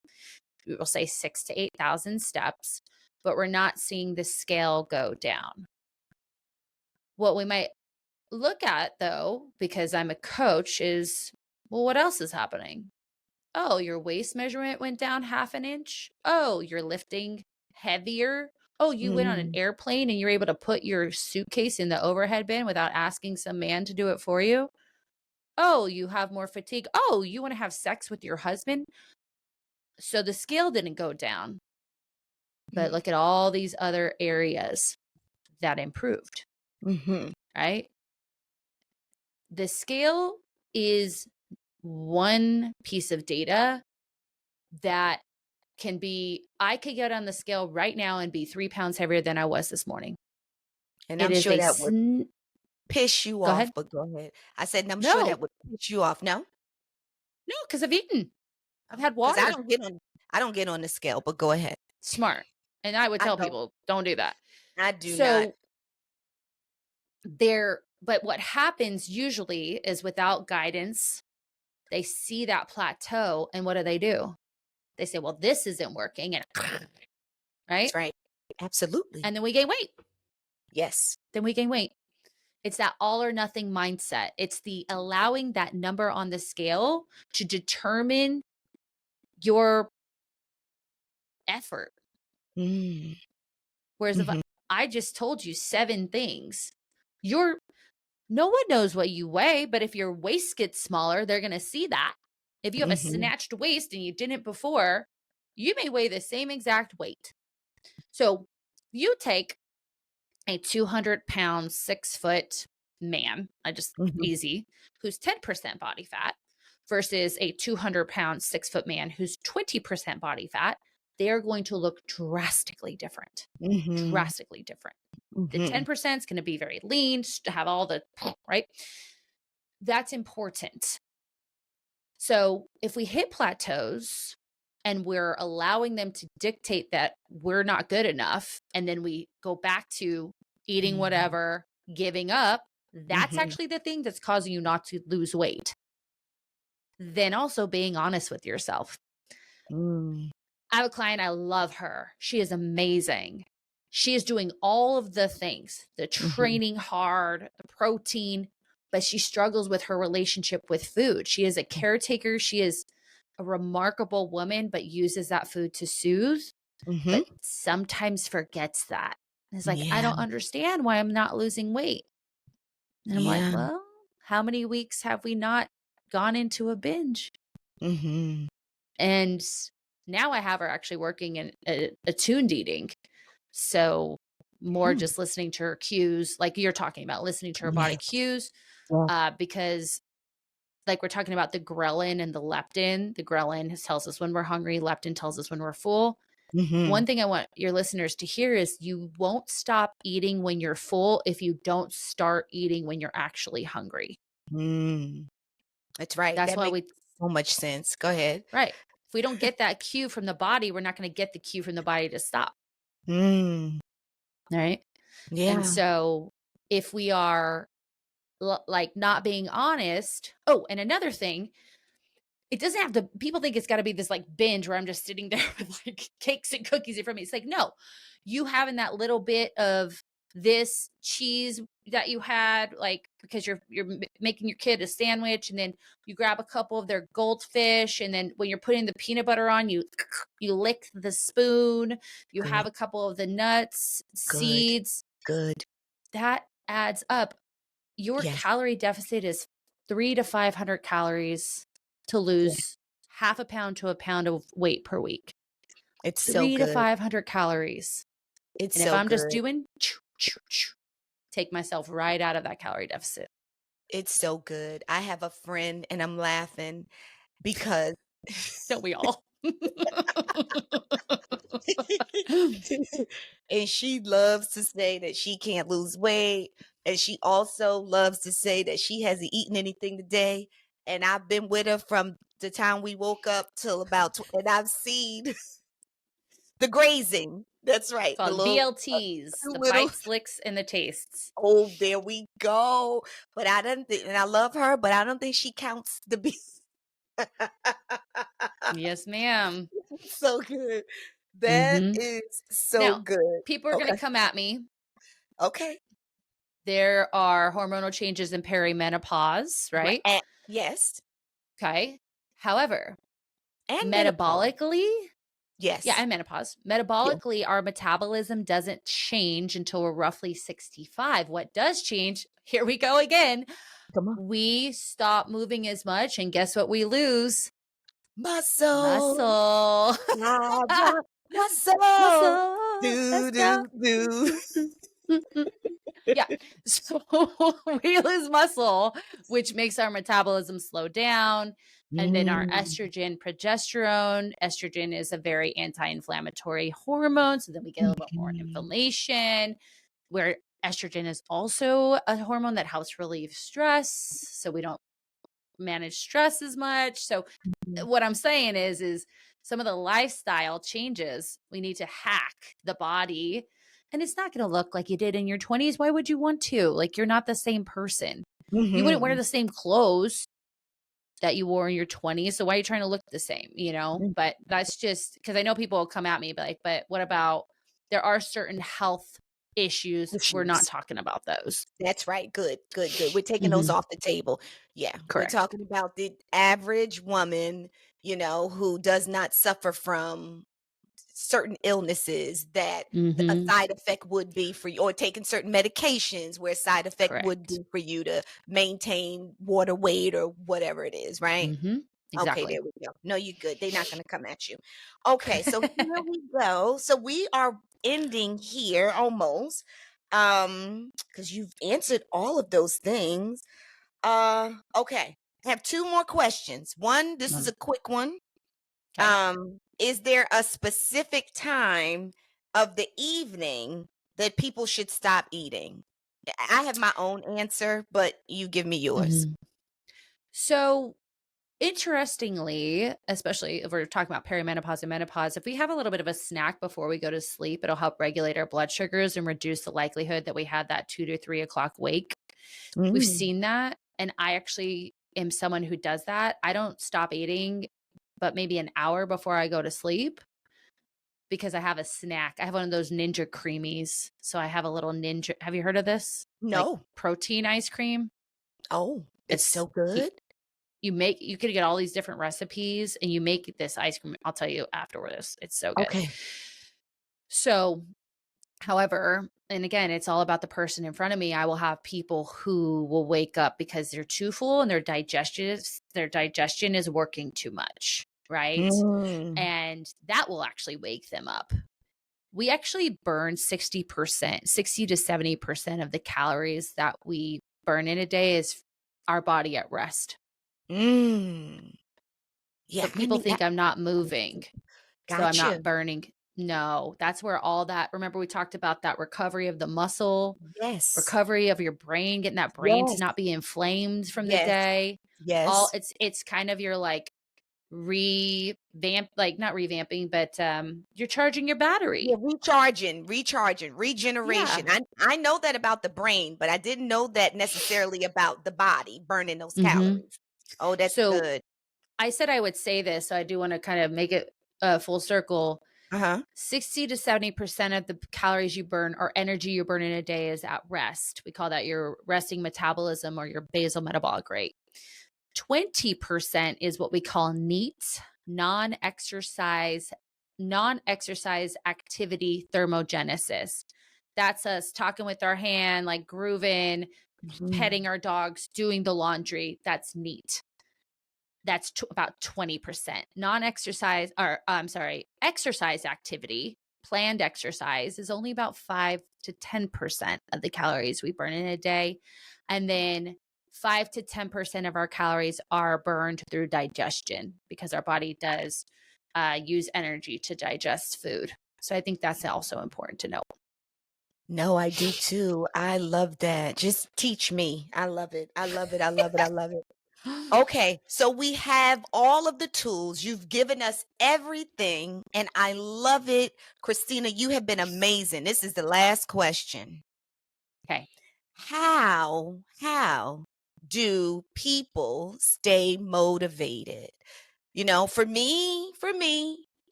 We will say 6 to 8,000 steps, but we're not seeing the scale go down. What we might look at, though, because I'm a coach, is, well, what else is happening? Oh, your waist measurement went down half an inch. Oh, you're lifting heavier. Oh, you went on an Mm, airplane and you're able to put your suitcase in the overhead bin without asking some man to do it for you. Oh, you have more fatigue. Oh, you want to have sex with your husband. So the scale didn't go down, but mm, look at all these other areas that improved, mhm, right? The scale is one piece of data that I could get on the scale right now and be 3 pounds heavier than I was this morning. And It I'm is sure that would piss you Go off, ahead. but go ahead. I said, and I'm sure that No, would piss you off. No? no, because I've eaten. I've had Because water. I don't get on the scale, but go ahead. Smart. And I would I tell don't. people, don't do that. I do not. So but what happens usually is without guidance, they see that plateau and what do? They say, well, this isn't working. And right. That's right. Absolutely. And then we gain weight. Yes. Then we gain weight. It's that all or nothing mindset. It's the allowing that number on the scale to determine your effort. Mm. Whereas if I just told you 7 things, no one knows what you weigh, but if your waist gets smaller, they're going to see that. If you have a snatched waist and you didn't before, you may weigh the same exact weight. So you take a 200-pound, 6-foot man, easy, who's 10% body fat versus a 200-pound, 6-foot man who's 20% body fat. They are going to look drastically different. Drastically different. The 10% is going to be very lean, to have all the, right? That's important. So if we hit plateaus and we're allowing them to dictate that we're not good enough, and then we go back to eating whatever, giving up, that's actually the thing that's causing you not to lose weight. Then also being honest with yourself. I have a client, I love her. She is amazing. She is doing all of the things, the training hard, the protein, but she struggles with her relationship with food. She is a caretaker. She is a remarkable woman, but uses that food to soothe, but sometimes forgets that. It's like, I don't understand why I'm not losing weight. And I'm like, well, how many weeks have we not gone into a binge? And now I have her actually working in attuned eating. So more just listening to her cues, like you're talking about, listening to her body cues, because like we're talking about the ghrelin and the leptin. The ghrelin tells us when we're hungry. Leptin tells us when we're full. One thing I want your listeners to hear is you won't stop eating when you're full if you don't start eating when you're actually hungry. That's right. That's why makes so much sense. Go ahead. Right. If we don't get that cue from the body, we're not going to get the cue from the body to stop. Right. Yeah. And so if we are like not being honest. Oh, and another thing, it doesn't have to, people think it's got to be this like binge where I'm just sitting there with like cakes and cookies in front of me. It's like, no, you having that little bit of this cheese that you had, like, because you're making your kid a sandwich, and then you grab a couple of their goldfish, and then when you're putting the peanut butter on, you lick the spoon, you have a couple of the nuts, seeds. Good. That adds up. Your calorie deficit is 300 to 500 calories to lose half a pound to a pound of weight per week. It's so good. 300 to 500 calories. It's and so if I'm good. just doing, take myself right out of that calorie deficit. It's so good. I have a friend, and I'm laughing because don't we all? And she loves to say that she can't lose weight, and she also loves to say that she hasn't eaten anything today. And I've been with her from the time we woke up till about, and I've seen the grazing. That's right. It's called BLTs, the bites, licks, and the tastes. Oh, there we go. But I don't think, and I love her, but I don't think she counts the beef. Yes, ma'am. So good. That is so now, good. People are going to come at me. Okay. There are hormonal changes in perimenopause, right? Yes. Okay. However, and metabolically, yes. Yeah, and menopause. Metabolically, our metabolism doesn't change until we're roughly 65. What does change? Here we go again. Come on. We stop moving as much, and guess what we lose? Muscle. Muscle. Muscle. Do. Yeah. So we lose muscle, which makes our metabolism slow down. And then our Mm. estrogen, progesterone. Estrogen is a very anti-inflammatory hormone. So then we get a little bit more Mhm. inflammation, where estrogen is also a hormone that helps relieve stress. So we don't manage stress as much. So Mhm. what I'm saying is some of the lifestyle changes, we need to hack the body. And it's not going to look like you did in your 20s. Why would you want to? Like, you're not the same person. You wouldn't wear Mhm. the same clothes that you wore in your 20s. So why are you trying to look the same, you know? Mm. But that's just because I know people will come at me, but like, but what about there are certain health issues? We're not Issues. talking about those. That's right. Good, good, good. We're taking those Hmm. off the table. Yeah, we're Correct. talking about the average woman, who does not suffer from certain illnesses that a Hmm. side effect would be for you, or taking certain medications where a side effect would Correct. be for you to maintain water weight or whatever it is, right? Hmm. Okay, Exactly. there we go. No, you good. They're not going to come at you. Okay, so here we go. So we are ending here almost. Because you've answered all of those things. Okay. I have two more questions. One, this is a quick one. Okay. Is there a specific time of the evening that people should stop eating? I have my own answer, but you give me yours. Mhm. So, interestingly, especially if we're talking about perimenopause and menopause, if we have a little bit of a snack before we go to sleep, it'll help regulate our blood sugars and reduce the likelihood that we have that 2 to 3 o'clock wake. We've Mm. seen that. And I actually am someone who does that. I don't stop eating, but maybe an hour before I go to sleep because I have a snack. I have one of those ninja creamies. So I have a little ninja. Have you heard of this? Like No. protein ice cream? Oh, it's It's so good. you could get all these different recipes and you make this ice cream. I'll tell you afterwards. It's so good. Okay. So, however, and again, it's all about the person in front of me. I will have people who will wake up because they're too full and their digestion is working too much, right? Mm. And that will actually wake them up. We actually burn 60%, 60 to 70% of the calories that we burn in a day is our body at rest. Mm. Yeah, But people think I'm not moving, so I'm gotcha. not burning. No, that's where all that, remember we talked about that recovery of the muscle, Yes. recovery of your brain, getting that brain to Yes. not be inflamed from the Yes. day. All Yes. it's kind of your like revamp, like not revamping, but you're charging your Yeah, battery. recharging, Yeah. regeneration. I know that about the brain, but I didn't know that necessarily about the body burning those Hmm. calories. Oh, that's So good. I said I would say this, so I do want to kind of make it full circle. Uh-huh. 60 to 70% of the calories you burn or energy you burn in a day is at rest. We call that your resting metabolism or your basal metabolic rate. 20% is what we call NEAT, non-exercise activity thermogenesis. That's us talking with our hand, like grooving, petting Mhm. our dogs, doing the laundry. That's NEAT. That's about 20%. Non-exercise, or I'm sorry, exercise activity, planned exercise is only about 5 to 10% of the calories we burn in a day. And then 5 to 10% of our calories are burned through digestion because our body does use energy to digest food. So I think that's also important to know. No, I do too. I love that. Just teach me. I love it. I love it. I love it. I love it. Okay, so we have all of the tools. You've given us everything, and I love it. Christina, you have been amazing. This is the last question. Okay. How do people stay motivated? For me,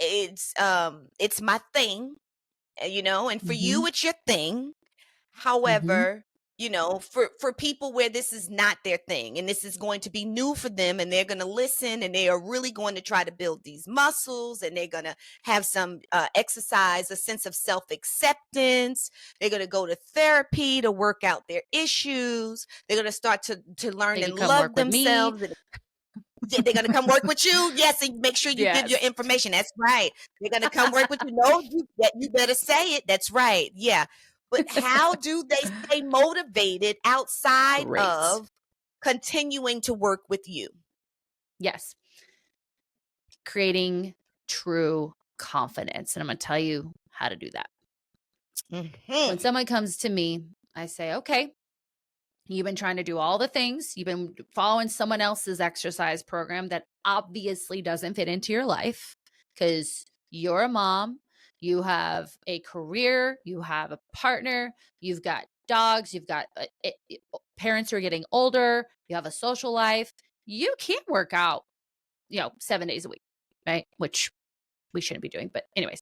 it's my thing, and for Hmm. you it's your thing. Hmm. However, for people where this is not their thing and this is going to be new for them, and they're going to listen and they are really going to try to build these muscles, and they're going to have some exercise, a sense of self-acceptance. They're going to go to therapy to work out their issues. They're going to start to learn They and could come love work with me. themselves. Yeah, they're gonna come work with you. Yes, and make sure you give your Yes. information. That's right. They're gonna come work with you. No, you better say it. That's right. Yeah. But how do they stay motivated outside Great. of continuing to work with you? Yes. creating true confidence. And I'm going to tell you how to do that. When someone comes to me, I say, okay, you've been trying to do all the things. You've been following someone else's exercise program that obviously doesn't fit into your life because you're a mom, you have a career, you have a partner, you've got dogs, you've got parents who are getting older, you have a social life. You can't work out, 7 days a week, right? Which we shouldn't be doing. But anyways,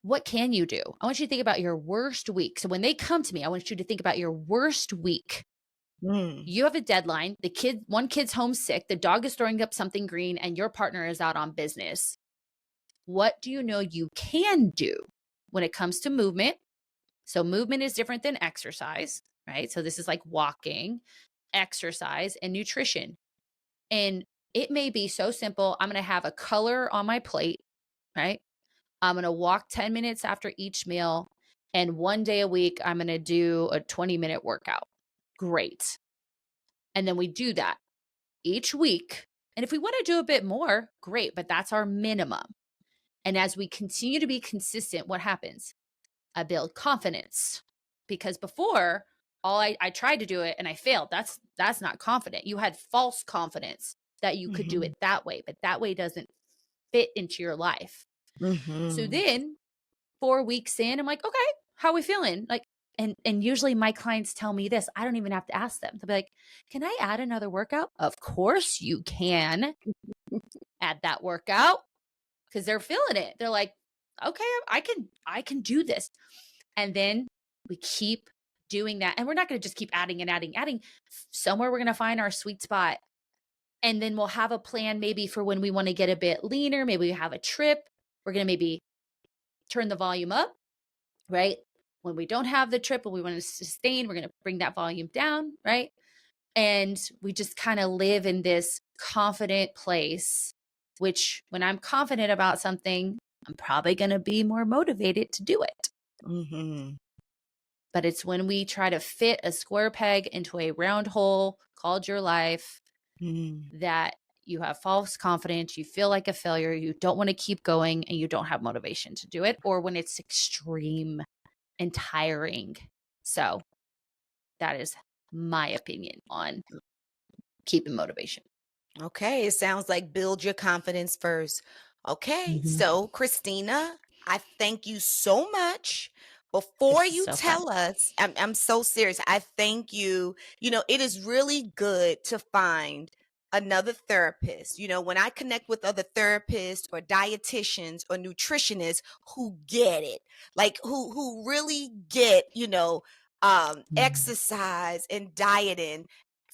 what can you do? I want you to think about your worst week. So when they come to me, I want you to think about your worst week. You have a deadline. One kid's homesick. The dog is throwing up something green and your partner is out on business. What do you know you can do when it comes to movement? So movement is different than exercise, right? So this is like walking, exercise, and nutrition. And it may be so simple. I'm going to have a color on my plate, right? I'm going to walk 10 minutes after each meal. And one day a week, I'm going to do a 20-minute workout. Great. And then we do that each week. And if we want to do a bit more, great, but that's our minimum. And as we continue to be consistent, what happens? I build confidence because before I tried to do it and I failed. That's not confident. You had false confidence that you could do it that way, but that way doesn't fit into your life. So then 4 weeks in, I'm like, okay, how are we feeling? Like, and usually my clients tell me this. I don't even have to ask them. They'll be like, can I add another workout? Of course you can add that workout because they're feeling it. They're like, okay, I can do this. And then we keep doing that. And we're not going to just keep adding and adding. Somewhere we're going to find our sweet spot. And then we'll have a plan maybe for when we want to get a bit leaner. Maybe we have a trip. We're going to maybe turn the volume up, right? When we don't have the trip and we want to sustain, we're going to bring that volume down, right? And we just kind of live in this confident place, which when I'm confident about something, I'm probably going to be more motivated to do it. But it's when we try to fit a square peg into a round hole called your life that you have false confidence, you feel like a failure, you don't want to keep going, and you don't have motivation to do it, or when it's extreme and tiring. So that is my opinion on keeping motivation. Okay, it sounds like build your confidence first. Okay, so Christina, I thank you so much. Before This is you so fun. tell us, I'm so serious. I thank you. It is really good to find another therapist. When I connect with other therapists or dietitians or nutritionists who get it, like who really get, exercise and dieting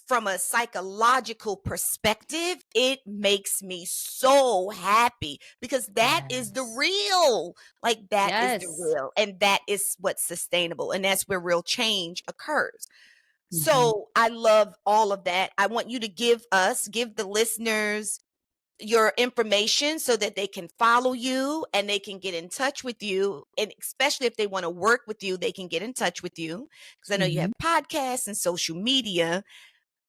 from a psychological perspective, it makes me so happy because that is the real. Like that is the Yes. real, and that is what's sustainable, and that's where real change occurs. So I love all of that. I want you to give the listeners your information so that they can follow you and they can get in touch with you. And especially if they want to work with you, they can get in touch with you because I know you have podcasts and social media.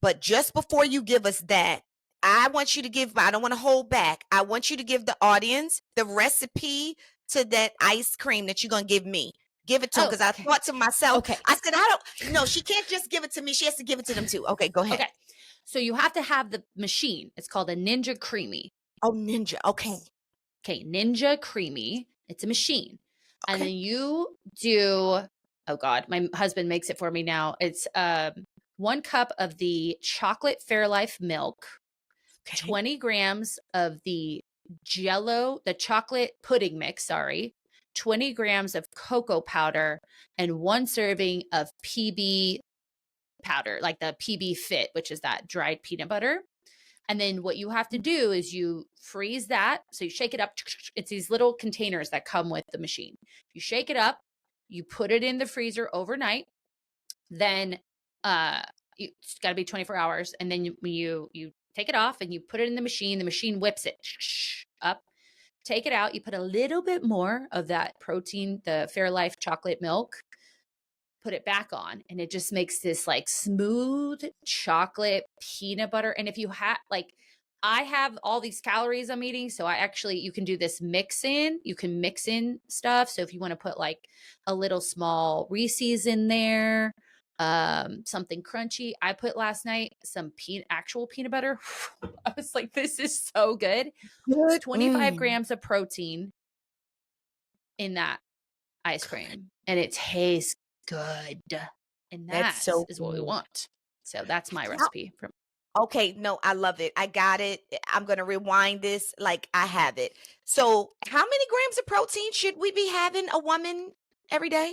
But just before you give us that, I want you to I don't want to hold back. I want you to give the audience the recipe to that ice cream that you're going to give me. Give it to them because I thought to myself, Okay. I said, no, she can't just give it to me. She has to give it to them too. Okay, go ahead. Okay. So you have to have the machine. It's called a Ninja Creamy. Oh, Ninja. Okay. Okay. Ninja Creamy. It's a machine. Okay. And then you do, oh God, my husband makes it for me now. It's 1 cup of the chocolate Fairlife milk, 20 grams of the the chocolate pudding mix, 20 grams of cocoa powder, and 1 serving of PB powder, like the PB Fit, which is that dried peanut butter. And then what you have to do is you freeze that. So you shake it up. It's these little containers that come with the machine. You shake it up, you put it in the freezer overnight. Then it's got to be 24 hours. And then you take it off and you put it in the machine. The machine whips it up. Take it out. You put a little bit more of that protein, the Fairlife chocolate milk, put it back on, and it just makes this like smooth chocolate peanut butter. And if you have like I have all these calories I'm eating. So you can do this mix in. You can mix in stuff. So if you want to put like a little small Reese's in there, something crunchy. I put last night some actual peanut butter. I was like, this is so good. Good. 25 grams of protein in that ice cream, and it tastes good. And That's that so is what we good. want. So that's my How- recipe. Okay, no, I love it. I got it. I'm going to rewind this like I have it. So, how many grams of protein should we be having a woman every day?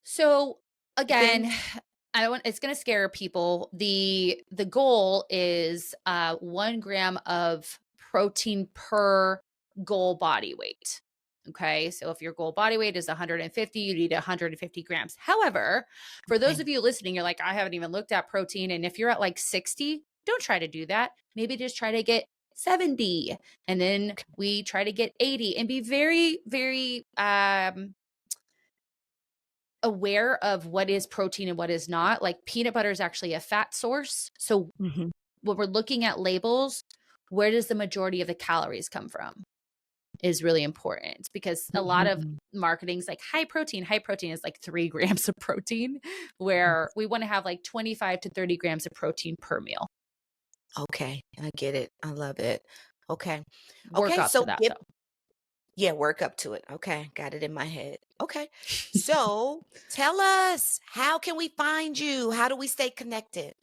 So again, Depends. I don't want, it's going to scare people. The goal is 1 gram of protein per goal body weight. Okay. So if your goal body weight is 150, you need 150 grams. However, for those Okay. of you listening, you're like, I haven't even looked at protein. And if you're at like 60, don't try to do that. Maybe just try to get 70. And then we try to get 80 and be very, very aware of what is protein and what is not. Like peanut butter is actually a fat source. So Mhm. when we're looking at labels, where does the majority of the calories come from is really important, because a lot of Mhm. marketing is like high protein is like 3 grams of protein, where we want to have like 25 to 30 grams of protein per meal. Okay, I get it. I love it. Okay. Work Okay, up to so that though. yeah, work up to it. Okay, got it in my head. Okay. So, tell us, how can we find you? How do we stay connected?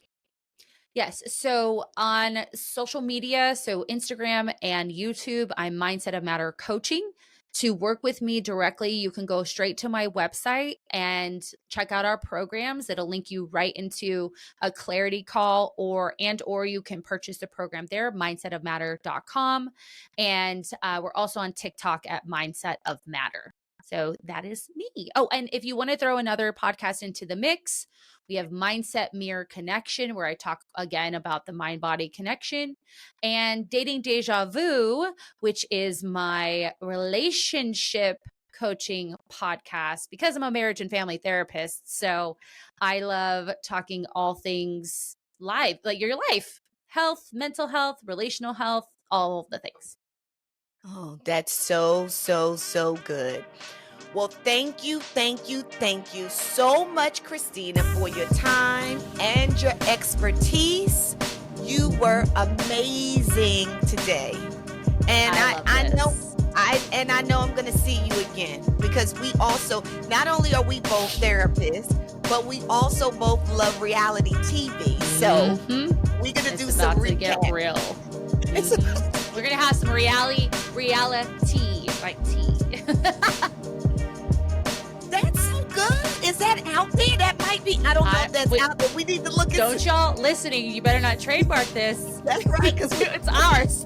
Yes. So on social media, so Instagram and YouTube, I'm Mindset of Matter Coaching. To work with me directly, you can go straight to my website and check out our programs. It'll link you right into a clarity call, or you can purchase the program there, mindsetofmatter.com. And we're also on TikTok at Mindset of Matter. So that is me. Oh, and if you want to throw another podcast into the mix, we have Mindset Mirror Connection, where I talk again about the mind body connection, and Dating Deja Vu, which is my relationship coaching podcast, because I'm a marriage and family therapist. So I love talking all things life, like your life, health, mental health, relational health, all of the things. Oh, that's so, so, so good. Well, thank you so much, Christina, for your time and your expertise. You were amazing today. And I know I'm going to see you again, because we also, not only are we both therapists, but we also both love reality TV. So we're going to do some recap. Get real. We're going to have some reality like tea. That's so good. Is that out there? That might be. I don't know if that's out there. We need to look at. Don't y'all listening, you better not trademark this. That's right, because it's ours.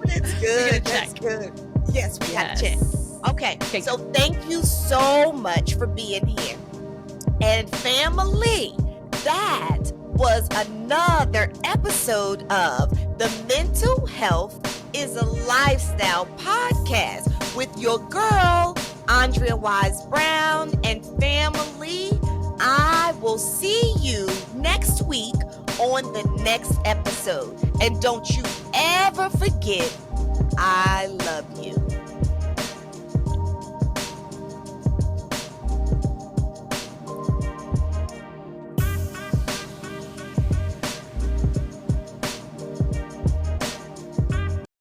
That's good. That's good. Yes, we have to check. Okay. So thank you so much for being here. And family, that was another episode of the Mental Health is a Lifestyle podcast with your girl, Andrea Wise-Brown. And family, I will see you next week on the next episode. And don't you ever forget, I love you.